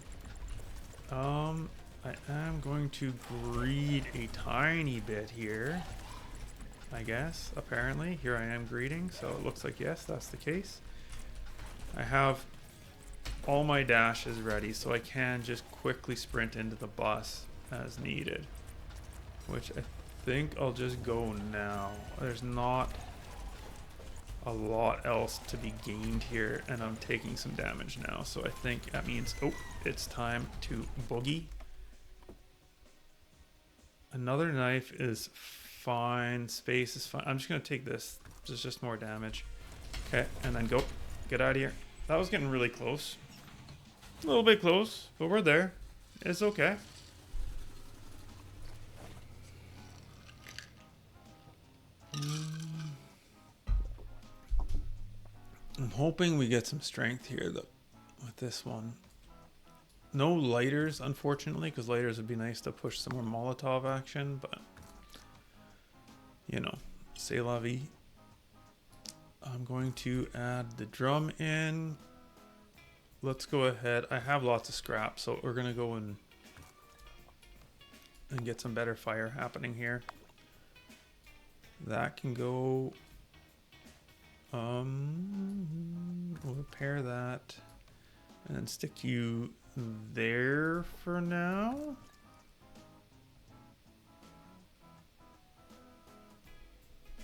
I am going to greed a tiny bit here. I guess, apparently. Here I am greeting, so it looks like yes, that's the case. I have all my dashes ready, so I can just quickly sprint into the bus as needed, which I think I'll just go now. There's not a lot else to be gained here, and I'm taking some damage now, so I think that means it's time to boogie. Another knife is fine, space is fine. I'm just gonna take this. There's just more damage. Okay, and then go. get out of here. That was getting really close. A little bit close, but we're there. It's okay. I'm hoping we get some strength here though, with this one. No lighters, unfortunately, because lighters would be nice to push some more Molotov action, but you know, c'est la vie. I'm going to add the drum in. Let's go ahead. I have lots of scrap, so we're gonna go and get some better fire happening here. That can go. We'll repair that and then stick you there for now.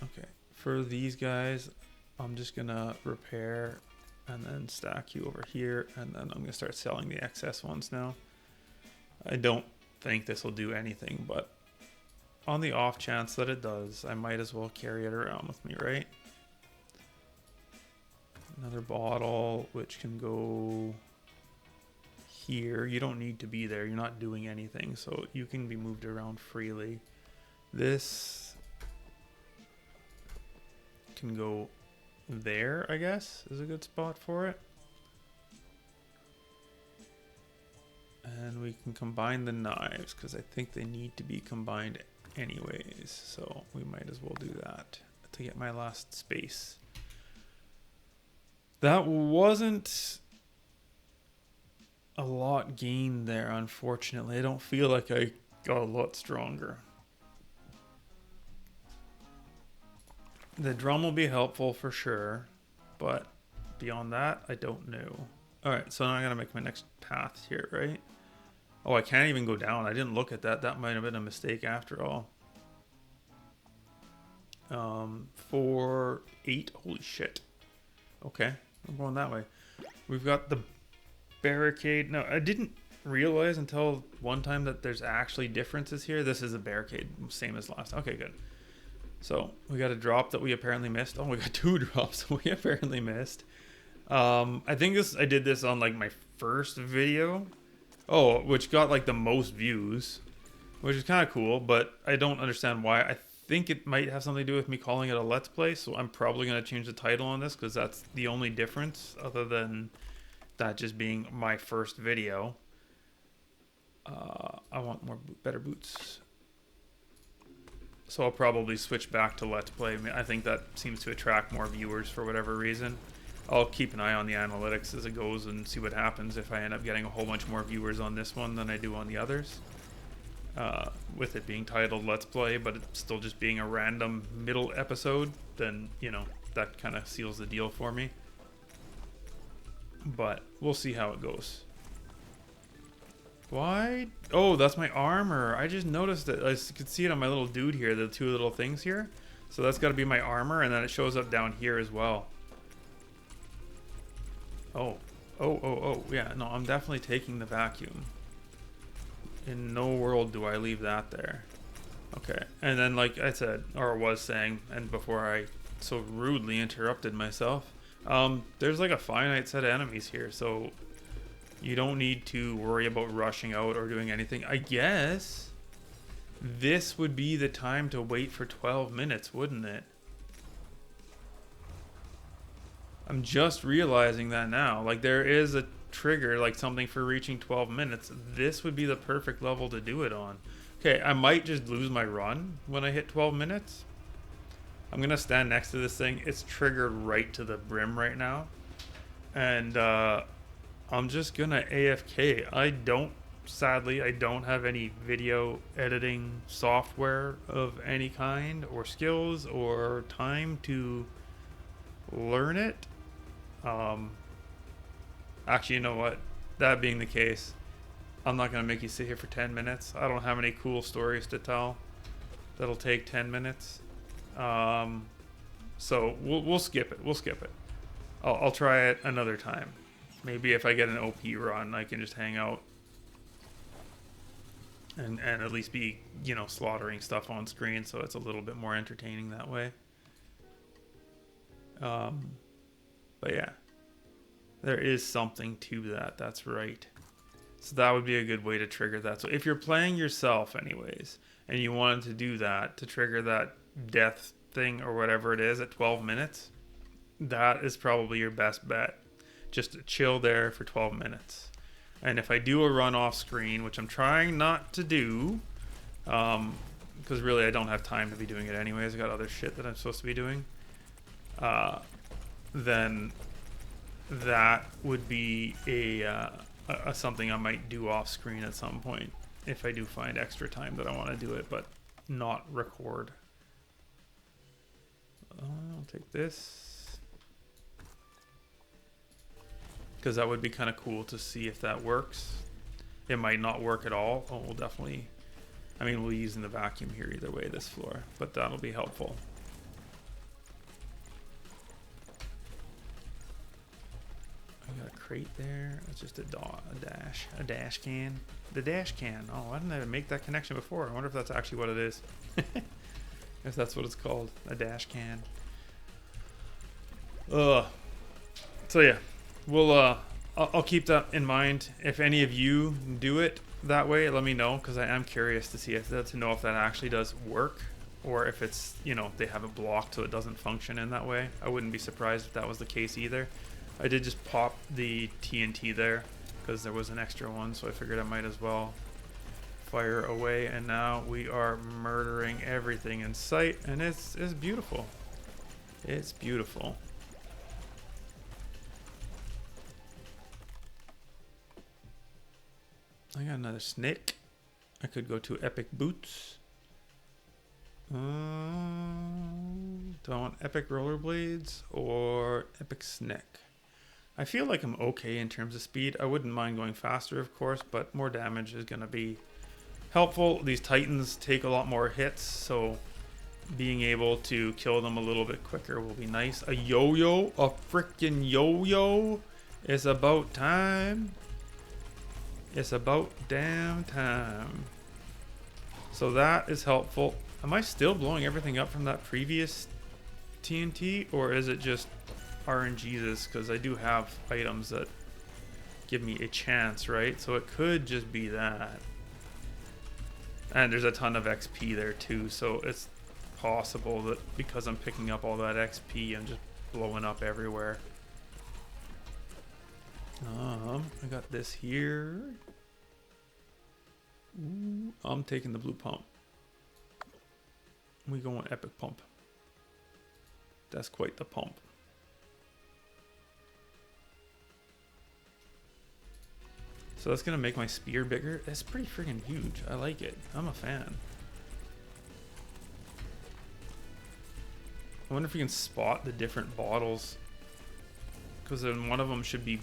Okay, for these guys, I'm just gonna repair and then stack you over here, and then I'm gonna start selling the excess ones now. I don't think this will do anything, but on the off chance that it does, I might as well carry it around with me, right? Another bottle, which can go here. You don't need to be there. You're not doing anything, so you can be moved around freely. This can go there, I guess, is a good spot for it. And we can combine the knives, because I think they need to be combined anyways. So we might as well do that to get my last space. That wasn't a lot gained there, unfortunately. I don't feel like I got a lot stronger. The drum will be helpful for sure, but beyond that, I don't know. Alright, so now I'm going to make my next path here, right? Oh, I can't even go down. I didn't look at that. That might have been a mistake after all. 4, 8. Holy shit. Okay, I'm going that way. We've got the barricade. No, I didn't realize until one time that there's actually differences here. This is a barricade, same as last. Okay, good. So we got a drop that we apparently missed. Oh, we got 2 drops we apparently missed. I think I did this on like my first video. Oh, which got like the most views, which is kind of cool, but I don't understand why. I think it might have something to do with me calling it a Let's Play, so I'm probably going to change the title on this because that's the only difference other than that just being my first video. I want better boots. So I'll probably switch back to Let's Play. I think that seems to attract more viewers for whatever reason. I'll keep an eye on the analytics as it goes and see what happens if I end up getting a whole bunch more viewers on this one than I do on the others. With it being titled Let's Play, but it's still just being a random middle episode, then, you know, that kind of seals the deal for me. But we'll see how it goes. Why? Oh, that's my armor. I just noticed it. I could see it on my little dude here, the 2 little things here. So that's got to be my armor, and then it shows up down here as well. Oh, yeah, no, I'm definitely taking the vacuum. In no world do I leave that there. Okay, and then like I said, or was saying, and before I so rudely interrupted myself, there's like a finite set of enemies here, so you don't need to worry about rushing out or doing anything. I guess this would be the time to wait for 12 minutes, wouldn't it? I'm just realizing that now. Like, there is a trigger, like something for reaching 12 minutes. This would be the perfect level to do it on. Okay, I might just lose my run when I hit 12 minutes. I'm going to stand next to this thing. It's triggered right to the brim right now. And I'm just going to AFK. Sadly, I don't have any video editing software of any kind or skills or time to learn it. Actually, you know what? That being the case, I'm not going to make you sit here for 10 minutes. I don't have any cool stories to tell that'll take 10 minutes. So we'll skip it. We'll skip it. I'll try it another time. Maybe if I get an OP run, I can just hang out and at least be, you know, slaughtering stuff on screen, so it's a little bit more entertaining that way. But yeah, There is something to that. That's right. So that would be a good way to trigger that. So if you're playing yourself anyways, and you wanted to do that to trigger that death thing or whatever it is at 12 minutes, that is probably your best bet. Just chill there for 12 minutes. And if I do a run off screen, which I'm trying not to do, because really I don't have time to be doing it anyways, I got other shit that I'm supposed to be doing, then that would be a something I might do off screen at some point if I do find extra time that I want to do it, but not record. I'll take this because that would be kind of cool to see if that works. It might not work at all. Oh, we'll definitely, I mean, we'll use in the vacuum here either way, this floor, but that'll be helpful. I got a crate there. It's just a dash can. The dash can. Oh, why didn't I make that connection before? I wonder if that's actually what it is. If that's what it's called, a dash can. So yeah, we'll I'll keep that in mind. If any of you do it that way, let me know, because I am curious to see if that actually does work, or if it's, you know, they have it blocked so it doesn't function in that way. I wouldn't be surprised if that was the case either. I did just pop the TNT there because there was an extra one, so I figured I might as well fire away. And now we are murdering everything in sight, and it's beautiful. It's beautiful. I got another snake. I could go to epic boots. Do I want epic rollerblades or epic snake? I feel like I'm okay in terms of speed. I wouldn't mind going faster, of course, but more damage is going to be helpful. These titans take a lot more hits, so being able to kill them a little bit quicker will be nice. A yo-yo, a freaking yo-yo. It's about time. It's about damn time. So that is helpful. Am I still blowing everything up from that previous TNT, or is it just RNG's? Because I do have items that give me a chance, right? So it could just be that. And there's a ton of XP there too, so it's possible that because I'm picking up all that XP, I'm just blowing up everywhere. I got this here. Ooh, I'm taking the blue pump. We going epic pump. That's quite the pump. So that's gonna make my spear bigger. That's pretty freaking huge. I like it. I'm a fan. I wonder if you can spot the different bottles, because then one of them should be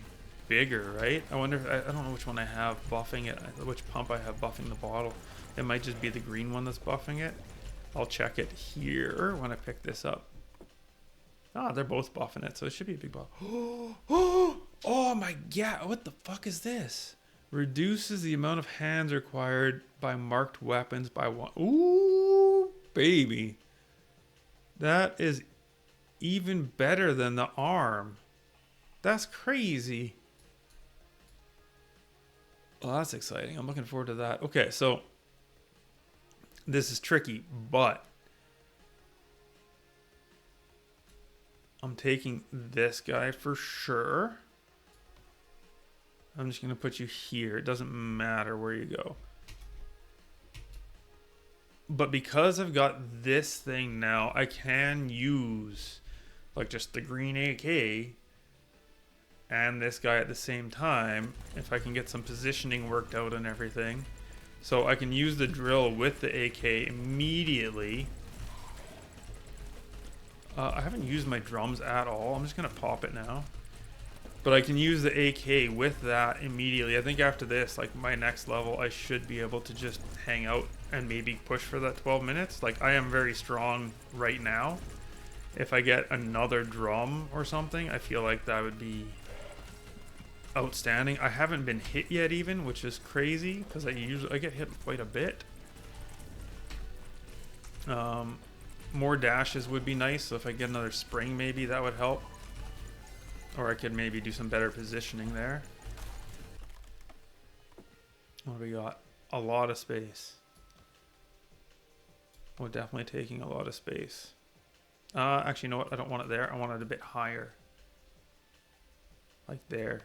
bigger, right? I wonder if, I don't know which one I have buffing it, which pump I have buffing the bottle. It might just be the green one that's buffing it. I'll check it here when I pick this up. Ah, they're both buffing it, so it should be a big bottle. Oh my god, what the fuck is this? Reduces the amount of hands required by marked weapons by one. Ooh, baby. That is even better than the arm. That's crazy. Well, that's exciting. I'm looking forward to that. Okay, so this is tricky, but I'm taking this guy for sure. I'm just going to put you here. It doesn't matter where you go. But because I've got this thing now, I can use like just the green AK and this guy at the same time if I can get some positioning worked out and everything. So I can use the drill with the AK immediately. I haven't used my drums at all. I'm just going to pop it now. But I can use the AK with that immediately. I think after this, like my next level, I should be able to just hang out and maybe push for that 12 minutes. Like I am very strong right now. If I get another drum or something, I feel like that would be outstanding. I haven't been hit yet even, which is crazy because I get hit quite a bit. More dashes would be nice. So if I get another spring, maybe that would help. Or I could maybe do some better positioning there. What do we got? A lot of space. We're definitely taking a lot of space. Actually, you know what? I don't want it there. I want it a bit higher. Like there.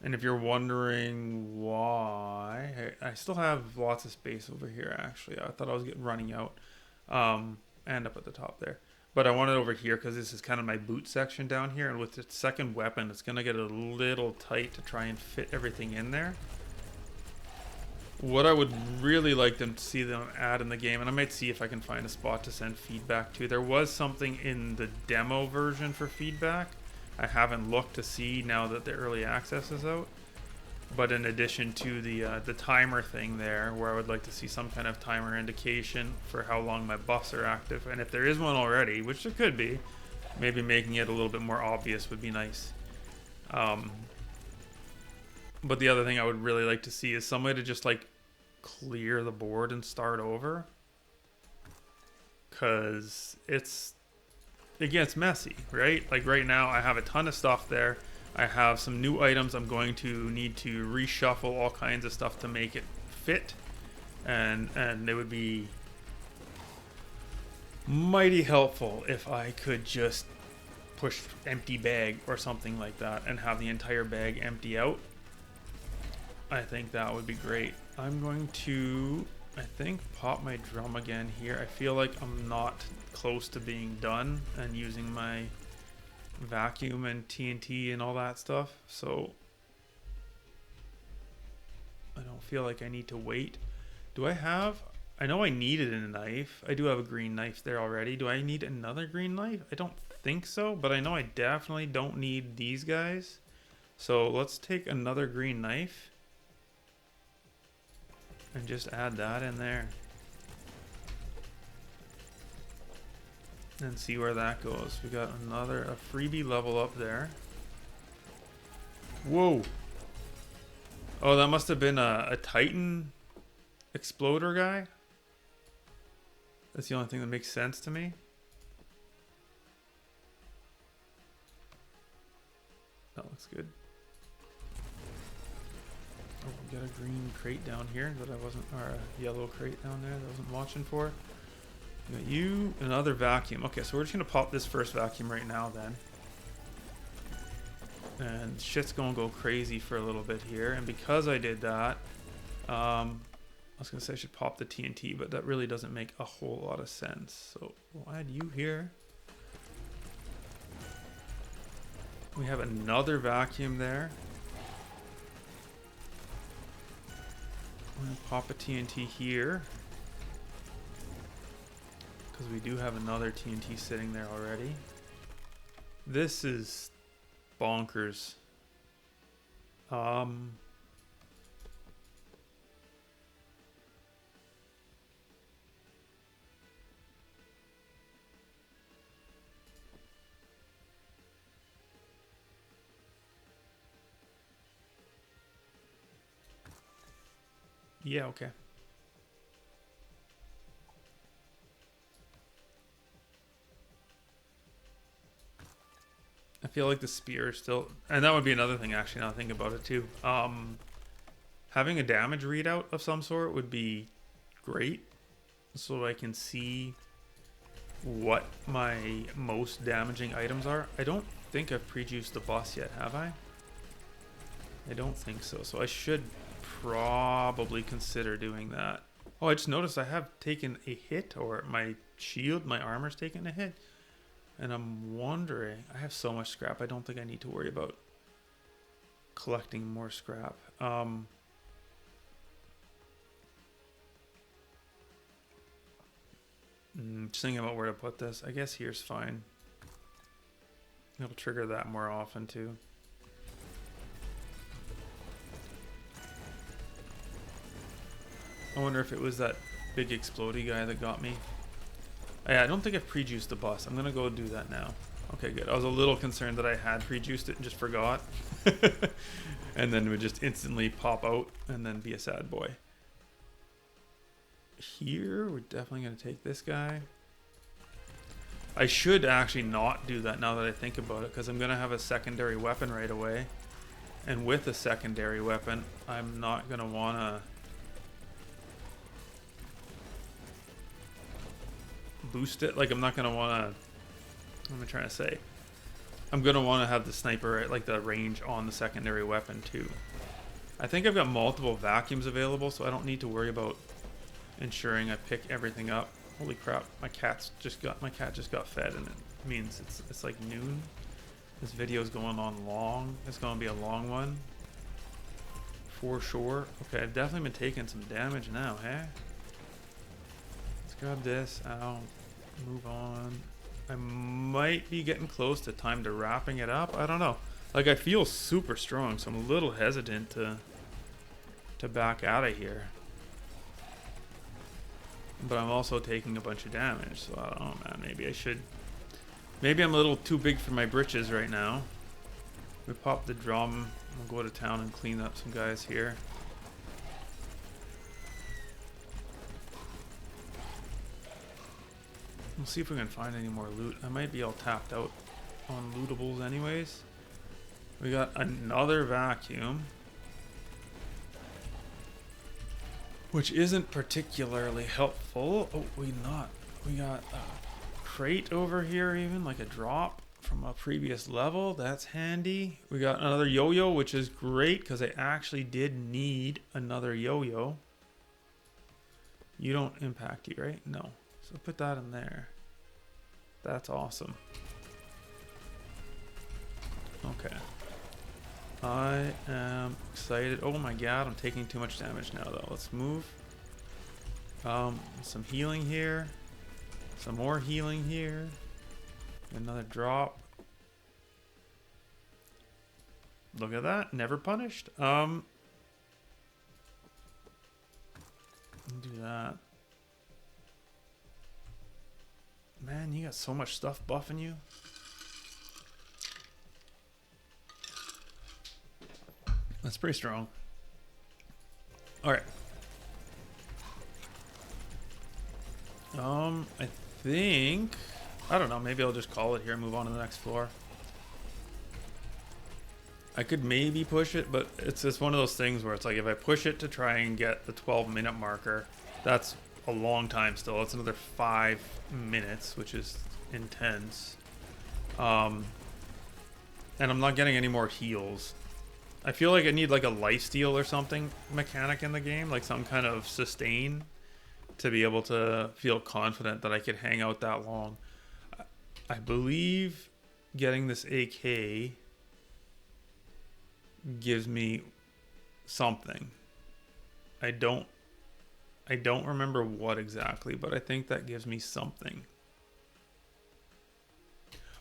And if you're wondering why, I still have lots of space over here, actually. I thought I was running out. And up at the top there. But I want it over here because this is kind of my boot section down here. And with the second weapon, it's going to get a little tight to try and fit everything in there. What I would really like them to see them add in the game, and I might see if I can find a spot to send feedback to. There was something in the demo version for feedback. I haven't looked to see now that the early access is out. But in addition to the timer thing there, where I would like to see some kind of timer indication for how long my buffs are active. And if there is one already, which there could be, maybe making it a little bit more obvious would be nice. But the other thing I would really like to see is some way to just like clear the board and start over. Because it gets messy, right? Like right now I have a ton of stuff there. I have some new items. I'm going to need to reshuffle all kinds of stuff to make it fit. And it would be mighty helpful if I could just push empty bag or something like that and have the entire bag empty out. I think that would be great. I'm going to, I think, pop my drum again here. I feel like I'm not close to being done and using my vacuum and TNT and all that stuff. So I don't feel like I need to wait. Do I have, I know I needed a knife. I do have a green knife there already. Do I need another green knife? I don't think so, but I know I definitely don't need these guys. So let's take another green knife and just add that in there and see where that goes. We got a freebie level up there. Whoa. Oh, that must have been a Titan exploder guy. That's the only thing that makes sense to me. That looks good. Oh, we got a green crate down here that I wasn't, or a yellow crate down there that I wasn't watching for. We got you, another vacuum. Okay, so we're just gonna pop this first vacuum right now then. And shit's gonna go crazy for a little bit here. And because I did that, I was gonna say I should pop the TNT, but that really doesn't make a whole lot of sense. So we'll add you here. We have another vacuum there. I'm gonna pop a TNT here, because we do have another TNT sitting there already. This is bonkers. Yeah, okay. I feel like the spear is still, and that would be another thing actually now I think about it too. Having a damage readout of some sort would be great, so I can see what my most damaging items are. I don't think I've pre-juiced the boss yet, have I? I don't think so, so I should probably consider doing that. Oh, I just noticed I have taken a hit, or my shield, my armor's taken a hit. And I'm wondering, I have so much scrap, I don't think I need to worry about collecting more scrap. Just thinking about where to put this. I guess here's fine. It'll trigger that more often too. I wonder if it was that big explodey guy that got me. Yeah, I don't think I've pre-juiced the boss. I'm gonna go do that now. Okay, good. I was a little concerned that I had pre-juiced it and just forgot. And then it would just instantly pop out and then be a sad boy. Here, we're definitely gonna take this guy. I should actually not do that now that I think about it, because I'm going to have a secondary weapon right away. And with a secondary weapon, I'm not going to want to boost it. Like, I'm not going to want to... What am I trying to say? I'm going to want to have the sniper, like the range on the secondary weapon too. I think I've got multiple vacuums available, so I don't need to worry about ensuring I pick everything up. Holy crap, my cat just got fed, and it means it's like noon. This video is going on long. It's going to be a long one for sure. Okay, I've definitely been taking some damage now, hey? Let's grab this. Ow. Move on. I might be getting close to time to wrapping it up. I don't know. Like, I feel super strong, so I'm a little hesitant to back out of here. But I'm also taking a bunch of damage, so I don't know, man. Maybe I should... Maybe I'm a little too big for my britches right now. We pop the drum. We'll go to town and clean up some guys here. We'll see if we can find any more loot. I might be all tapped out on lootables anyways. We got another vacuum, which isn't particularly helpful. Oh, we got a crate over here, even like a drop from a previous level. That's handy. We got another yo-yo, which is great because I actually did need another yo-yo. You don't impact you, right? No. So put that in there. That's awesome. Okay. I am excited. Oh my god, I'm taking too much damage now though. Let's move. Some healing here. Some more healing here. Another drop. Look at that. Never punished. Do that. Man, you got so much stuff buffing you. That's pretty strong. Alright. I think... I don't know, maybe I'll just call it here and move on to the next floor. I could maybe push it, but it's just one of those things where it's like if I push it to try and get the 12-minute marker, that's a long time still. It's another 5 minutes, which is intense. And I'm not getting any more heals. I feel like I need like a lifesteal or something mechanic in the game, like some kind of sustain to be able to feel confident that I could hang out that long. I believe getting this AK gives me something. I don't remember what exactly, but I think that gives me something.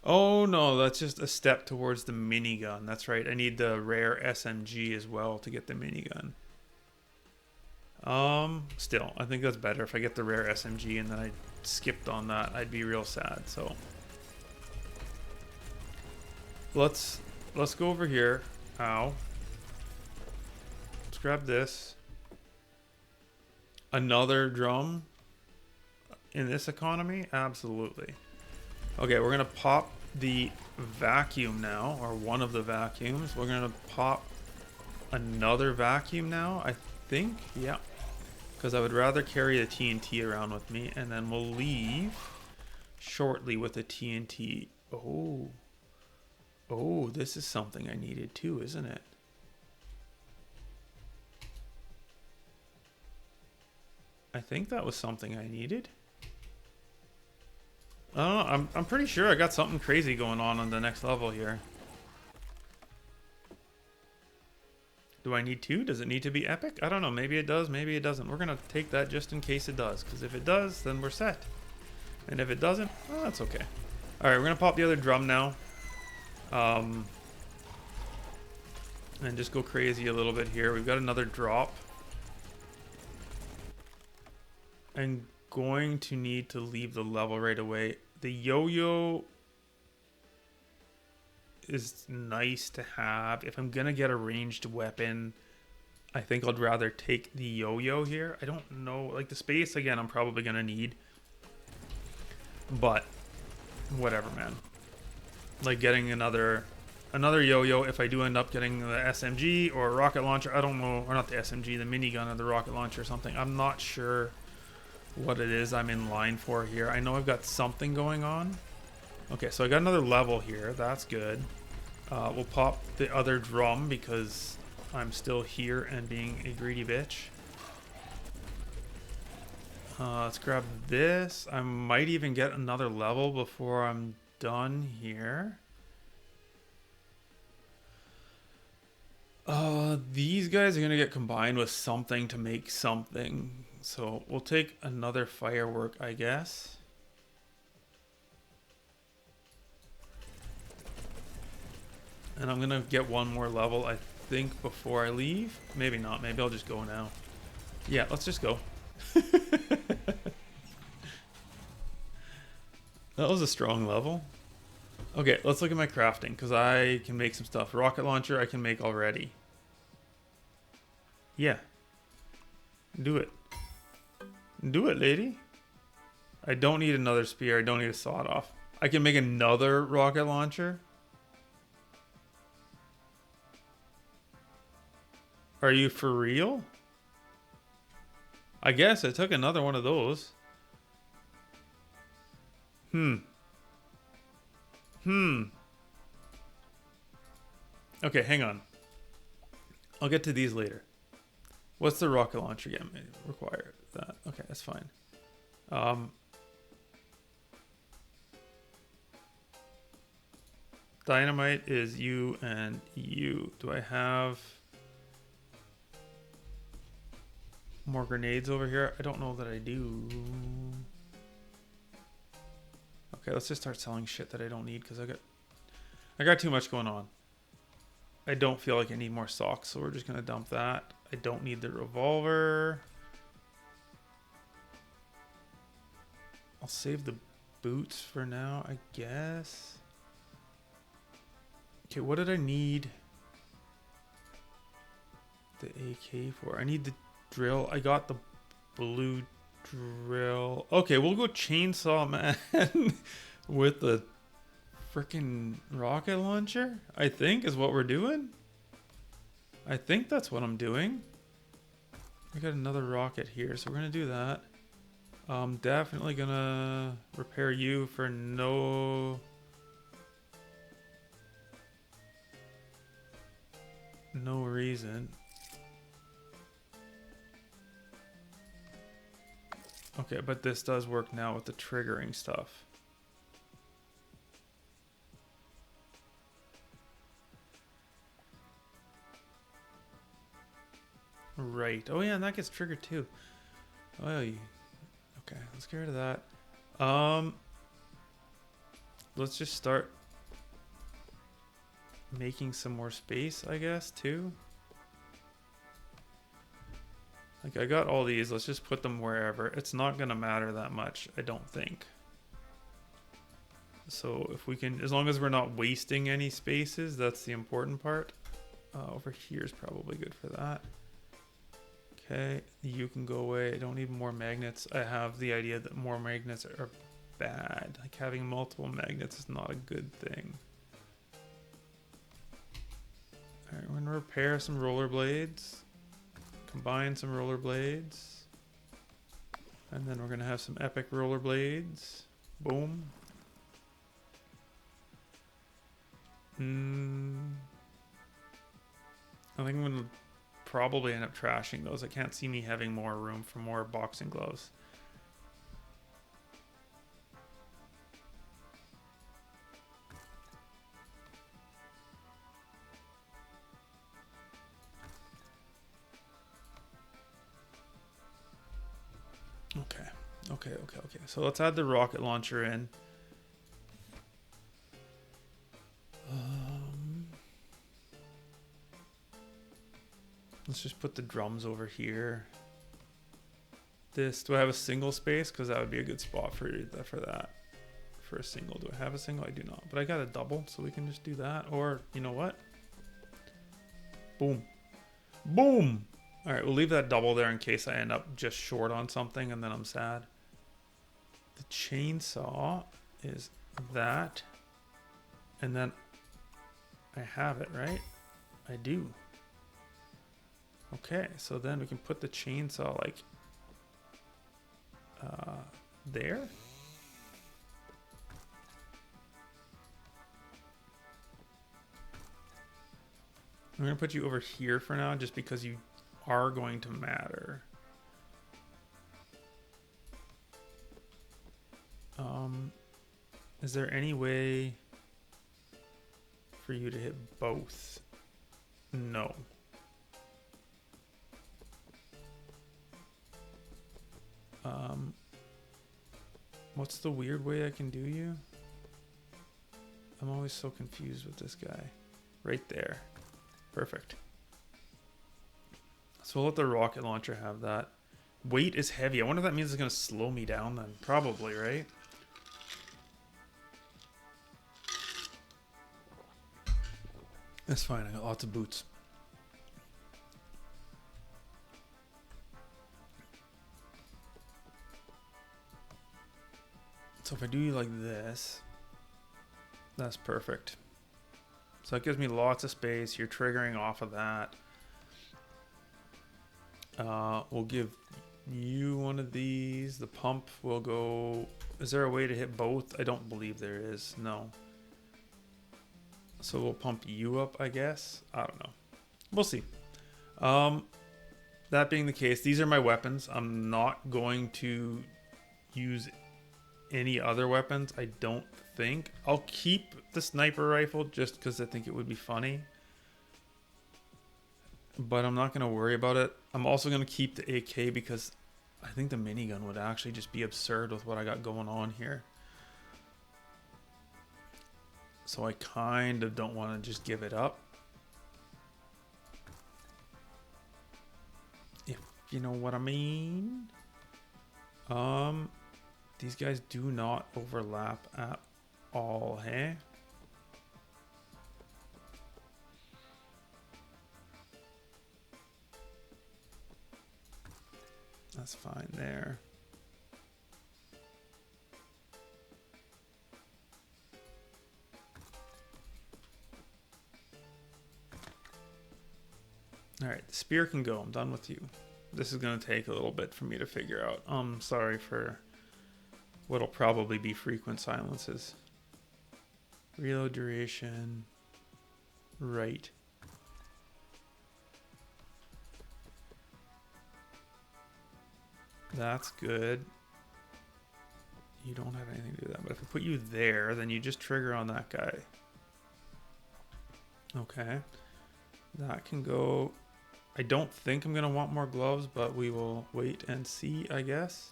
Oh no, that's just a step towards the minigun. That's right. I need the rare SMG as well to get the minigun. Still, I think that's better if I get the rare SMG and then I skipped on that. I'd be real sad. So let's go over here. Ow. Let's grab this. Another drum in this economy? Absolutely. Okay, we're gonna pop the vacuum now, or one of the vacuums. We're gonna pop another vacuum now, I think. Yeah, because I would rather carry the TNT around with me, and then we'll leave shortly with the TNT. Oh, this is something I needed too, isn't it? I think that was something I needed. I'm pretty sure I got something crazy going on the next level here. Do I need two? Does it need to be epic? I don't know. Maybe it does. Maybe it doesn't. We're going to take that just in case it does. Because if it does, then we're set. And if it doesn't, well, that's okay. Alright, we're going to pop the other drum now. And just go crazy a little bit here. We've got another drop. I'm going to need to leave the level right away. The yo-yo is nice to have. If I'm gonna get a ranged weapon, I think I'd rather take the yo-yo here. I don't know, like the space again I'm probably gonna need, but whatever, man. Like getting another yo-yo if I do end up getting the SMG or a rocket launcher. I don't know, or not the SMG, the minigun or the rocket launcher or something. I'm not sure what it is I'm in line for here. I know I've got something going on. Okay, so I got another level here. That's good. We'll pop the other drum because I'm still here and being a greedy bitch. Let's grab this. I might even get another level before I'm done here. These guys are gonna get combined with something to make something. So we'll take another firework, I guess. And I'm gonna get one more level, I think, before I leave. Maybe not, maybe I'll just go now. Yeah, let's just go. That was a strong level. Okay, let's look at my crafting, because I can make some stuff. Rocket launcher I can make already. Yeah. Do it. Do it, lady. I don't need another spear. I don't need a sawed off. I can make another rocket launcher. Are you for real? I guess I took another one of those. Okay, hang on. I'll get to these later. What's the rocket launcher again? Require that. Okay, that's fine. Dynamite is you and you. Do I have more grenades over here? I don't know that I do. Okay, let's just start selling shit that I don't need because I got too much going on. I don't feel like I need more socks, so we're just gonna dump that. I don't need the revolver. I'll save the boots for now, I guess. Okay, what did I need the AK for? I need the drill. I got the blue drill. Okay, we'll go chainsaw man with the freaking rocket launcher, I think is what we're doing. I think that's what I'm doing. I got another rocket here, so we're gonna do that. Definitely gonna repair you for no reason. Okay, but this does work now with the triggering stuff. Right. Oh yeah, and that gets triggered too. Oh, okay, let's get rid of that. Let's just start making some more space, I guess, too. Like, I got all these. Let's just put them wherever. It's not gonna matter that much, I don't think. So if we can, as long as we're not wasting any spaces, that's the important part. Over here is probably good for that. Okay, you can go away. I don't need more magnets. I have the idea that more magnets are bad. Like, having multiple magnets is not a good thing. Alright, we're gonna repair some rollerblades. Combine some rollerblades. And then we're gonna have some epic rollerblades. Boom. I think I'm gonna probably end up trashing those. I can't see me having more room for more boxing gloves. Okay. So let's add the rocket launcher in. Let's just put the drums over here. This, do I have a single space? Because that would be a good spot for that. For a single. Do I have a single? I do not. But I got a double, so we can just do that. Or, you know what? Boom. Boom! Alright, we'll leave that double there in case I end up just short on something and then I'm sad. The chainsaw is that. And then I have it, right? I do. Okay, so then we can put the chainsaw like there. I'm gonna put you over here for now just because you are going to matter. Is there any way for you to hit both? No. What's the weird way I can do you? I'm always so confused with this guy. Right there. Perfect. So we'll let the rocket launcher have that. Weight is heavy. I wonder if that means it's going to slow me down then. Probably, right? That's fine. I got lots of boots. So if I do you like this, that's perfect. So it gives me lots of space. You're triggering off of that. We'll give you one of these. The pump will go... Is there a way to hit both? I don't believe there is. No. So we'll pump you up, I guess. I don't know. We'll see. That being the case, these are my weapons. I'm not going to use any other weapons, I don't think. I'll keep the sniper rifle just because I think it would be funny. But I'm not going to worry about it. I'm also going to keep the AK because I think the minigun would actually just be absurd with what I got going on here. So I kind of don't want to just give it up. If you know what I mean. These guys do not overlap at all, hey? That's fine there. Alright, the spear can go. I'm done with you. This is going to take a little bit for me to figure out. I'm sorry for what'll probably be frequent silences. Reload duration. Right. That's good. You don't have anything to do with that. But if I put you there, then you just trigger on that guy. Okay. That can go... I don't think I'm going to want more gloves, but we will wait and see, I guess.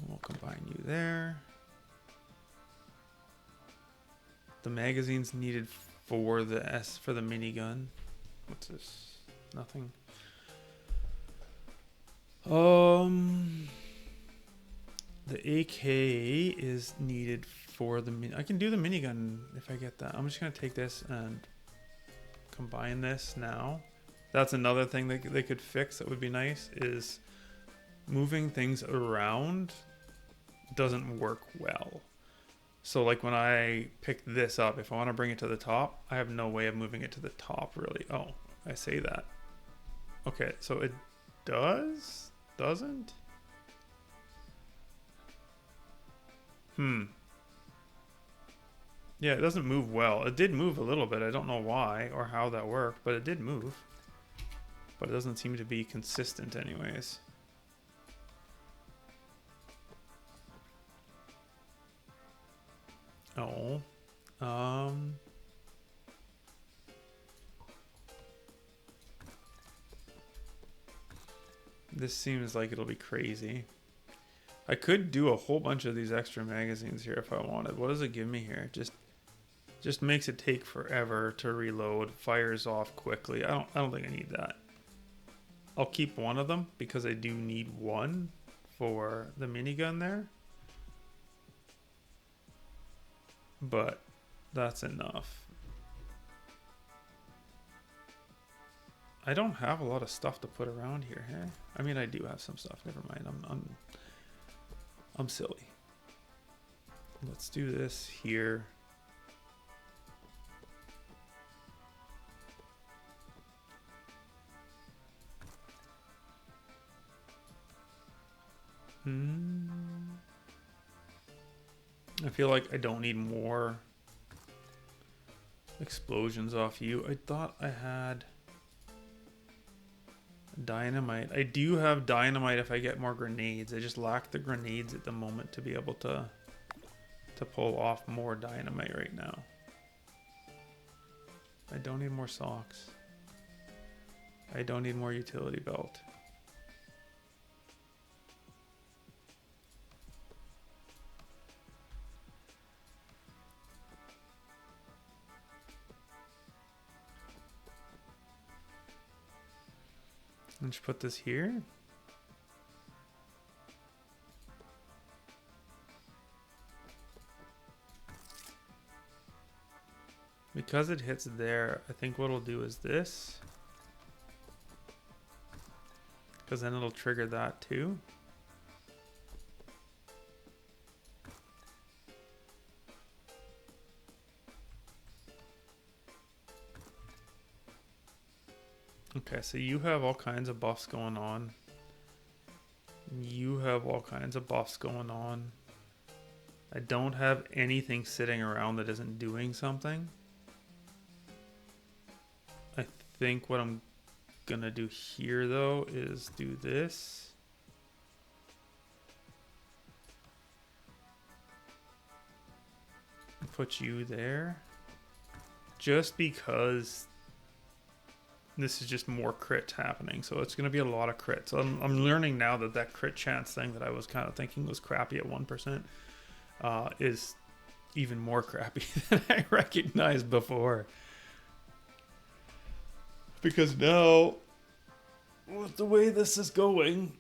And we'll combine you there. The magazine's needed for the for the minigun. What's this? Nothing. The AK is needed for the I can do the minigun if I get that. I'm just gonna take this and combine this now. That's another thing that they could fix that would be nice, is moving things around doesn't work well. So like when I pick this up, if I want to bring it to the top, I have no way of moving it to the top really. Oh, I say that. Okay, so it doesn't? Yeah, it doesn't move well. It did move a little bit. I don't know why or how that worked, but it did move. But it doesn't seem to be consistent anyways. Oh. This seems like it'll be crazy. I could do a whole bunch of these extra magazines here if I wanted. What does it give me here? Just makes it take forever to reload, fires off quickly. I don't think I need that. I'll keep one of them because I do need one for the minigun there. But that's enough. I don't have a lot of stuff to put around here, hey? I mean, I do have some stuff. Never mind. I'm silly. Let's do this here. I feel like I don't need more explosions off you. I thought I had dynamite. I do have dynamite if I get more grenades. I just lack the grenades at the moment to be able to pull off more dynamite right now. I don't need more socks. I don't need more utility belt. Let's put this here. Because it hits there, I think what we'll do is this. Because then it'll trigger that too. Okay, so you have all kinds of buffs going on. You have all kinds of buffs going on. I don't have anything sitting around that isn't doing something. I think what I'm gonna do here though is do this. Put you there. Just because this is just more crits happening, so it's going to be a lot of crits. I'm learning now that that crit chance thing that I was kind of thinking was crappy at 1% is even more crappy than I recognized before. Because now, with the way this is going,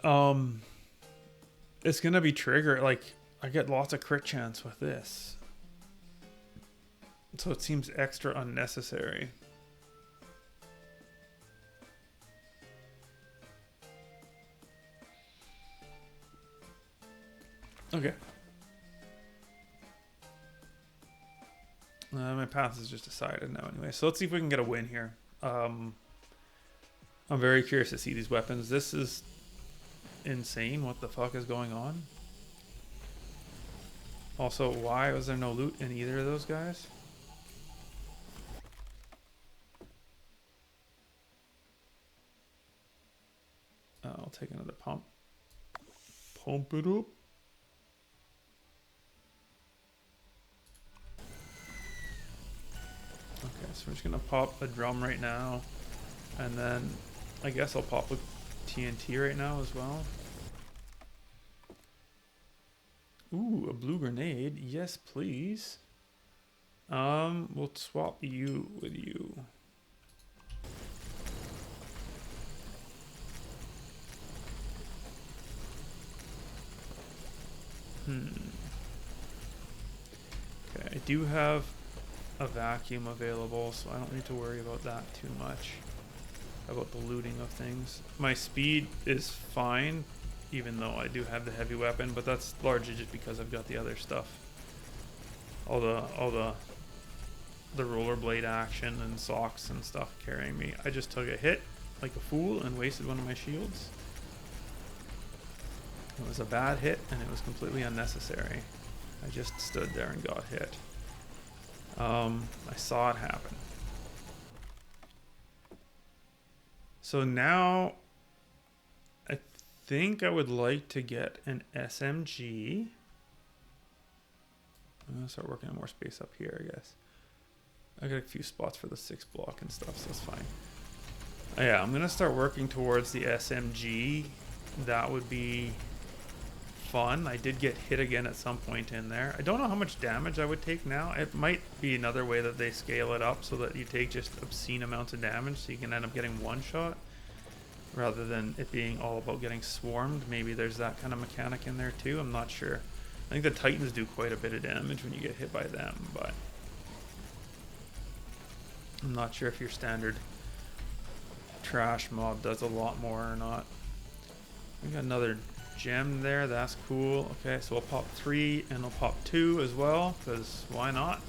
it's going to be triggered. Like, I get lots of crit chance with this. So it seems extra unnecessary. Okay. My path is just decided now anyway. So let's see if we can get a win here. I'm very curious to see these weapons. This is insane. What the fuck is going on? Also, why was there no loot in either of those guys? I'll take another pump. Pump it up. Okay, so we're just gonna pop a drum right now. And then I guess I'll pop a TNT right now as well. Ooh, a blue grenade. Yes, please. We'll swap you with you. Okay, I do have a vacuum available, so I don't need to worry about that too much. About the looting of things. My speed is fine, even though I do have the heavy weapon, but that's largely just because I've got the other stuff. All the rollerblade action and socks and stuff carrying me. I just took a hit like a fool and wasted one of my shields. It was a bad hit, and it was completely unnecessary. I just stood there and got hit. I saw it happen. So now, I think I would like to get an SMG. I'm going to start working on more space up here, I guess. I got a few spots for the 6 block and stuff, so that's fine. Yeah, I'm going to start working towards the SMG. That would be fun. I did get hit again at some point in there. I don't know how much damage I would take now. It might be another way that they scale it up so that you take just obscene amounts of damage, so you can end up getting one shot rather than it being all about getting swarmed. Maybe there's that kind of mechanic in there too. I'm not sure. I think the Titans do quite a bit of damage when you get hit by them, but I'm not sure if your standard trash mob does a lot more or not. We got another gem there. That's cool. Okay, so I'll pop 3 and I'll pop 2 as well, because why not?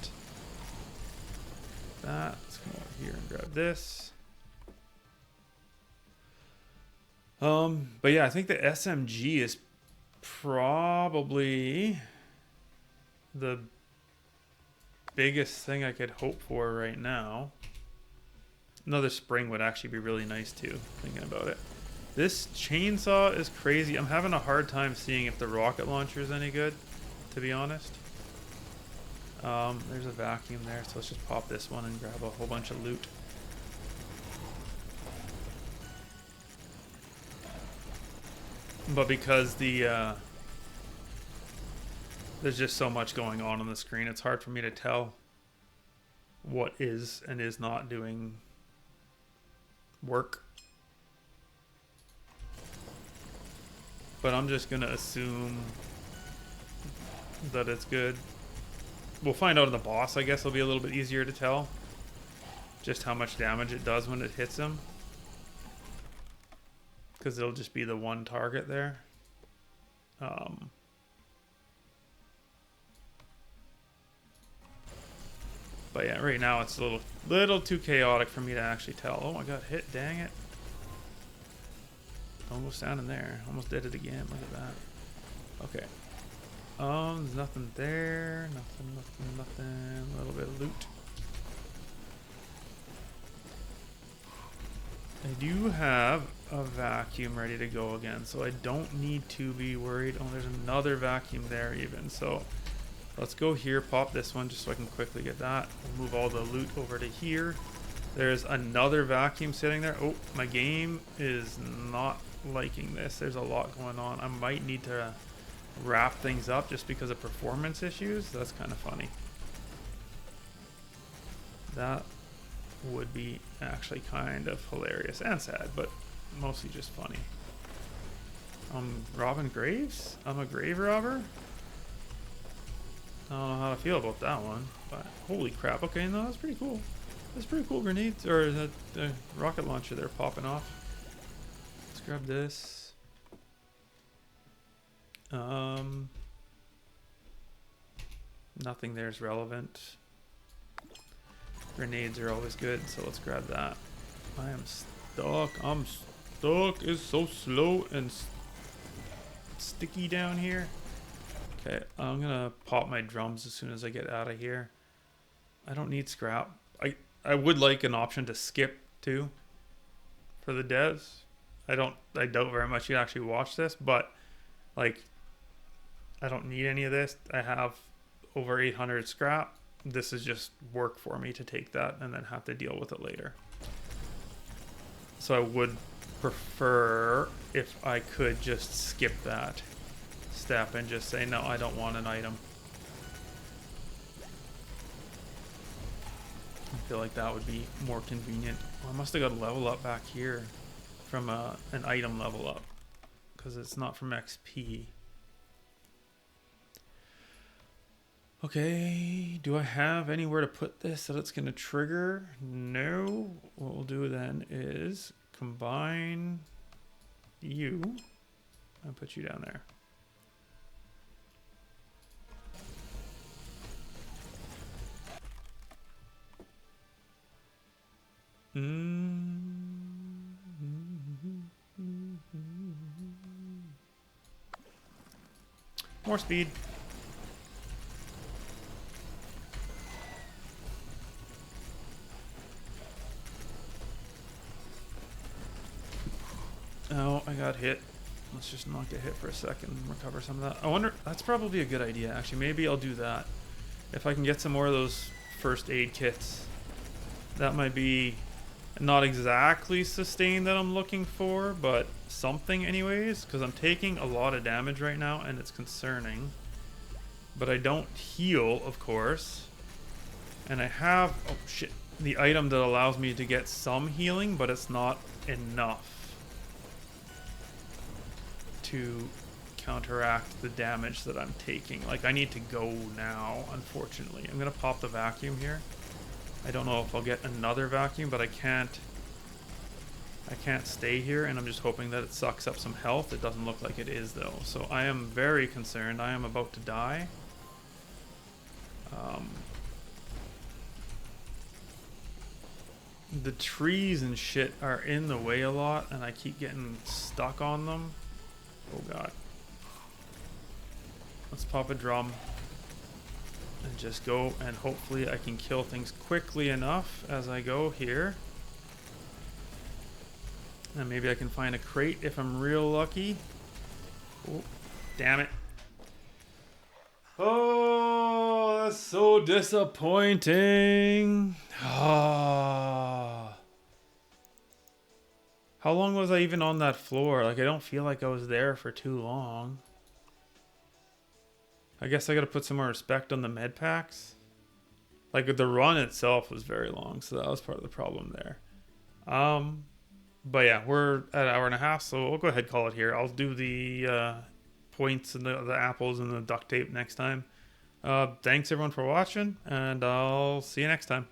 Let's come over here and grab this. But yeah, I think the SMG is probably the biggest thing I could hope for right now. Another spring would actually be really nice too, thinking about it. This chainsaw is crazy. I'm having a hard time seeing if the rocket launcher is any good, to be honest. There's a vacuum there, so let's just pop this one and grab a whole bunch of loot. But because there's just so much going on the screen, it's hard for me to tell what is and is not doing work. But I'm just gonna assume that it's good. We'll find out in the boss. I guess it'll be a little bit easier to tell just how much damage it does when it hits him, because it'll just be the one target there. But yeah, right now it's a little too chaotic for me to actually tell. Oh my god, hit, dang it. Almost down in there. Almost did it again. Look at that. Okay. There's nothing there. Nothing. A little bit of loot. I do have a vacuum ready to go again, so I don't need to be worried. Oh, there's another vacuum there even. So let's go here, pop this one just so I can quickly get that. We'll move all the loot over to here. There's another vacuum sitting there. Oh, my game is not liking this. There's a lot going on. I might need to wrap things up just because of performance issues. That's kind of funny. That would be actually kind of hilarious and sad, but mostly just funny. Robbing graves? I'm a grave robber? I don't know how to feel about that one, but holy crap. Okay, no, that's pretty cool. That's pretty cool grenades, or the rocket launcher they're popping off. Let's grab this. Nothing there is relevant. Grenades are always good, so let's grab that. I am stuck. I'm stuck. It's so slow and sticky down here. Okay, I'm gonna pop my drums as soon as I get out of here. I don't need scrap. I would like an option to skip too for the devs. I doubt very much you actually watch this, but like I don't need any of this. I have over 800 scrap. This is just work for me to take that and then have to deal with it later. So I would prefer if I could just skip that step and just say, no, I don't want an item. I feel like that would be more convenient. Oh, I must have got a level up back here from an item level up, because it's not from XP. Okay, do I have anywhere to put this that it's going to trigger? No. What we'll do then is combine you and put you down there. More speed. Oh, I got hit. Let's just not get hit for a second and recover some of that. I wonder, that's probably a good idea, actually. Maybe I'll do that. If I can get some more of those first aid kits. That might be not exactly sustain that I'm looking for, but something anyways, because I'm taking a lot of damage right now and it's concerning. But I don't heal, of course. And I have, oh shit, the item that allows me to get some healing, but it's not enough to counteract the damage that I'm taking. Like, I need to go now, unfortunately. I'm gonna pop the vacuum here. I don't know if I'll get another vacuum, but I can't I can't stay here, and I'm just hoping that it sucks up some health. It doesn't look like it is, though. So I am very concerned. I am about to die. The trees and shit are in the way a lot, and I keep getting stuck on them. Oh god. Let's pop a drum and just go, and hopefully I can kill things quickly enough as I go here. And maybe I can find a crate if I'm real lucky. Oh, damn it. Oh, that's so disappointing. Ah. How long was I even on that floor? Like, I don't feel like I was there for too long. I guess I gotta put some more respect on the med packs. Like, the run itself was very long, so that was part of the problem there. But yeah, we're at an hour and a half, so we'll go ahead and call it here. I'll do the points and the apples and the duct tape next time. Thanks everyone for watching, and I'll see you next time.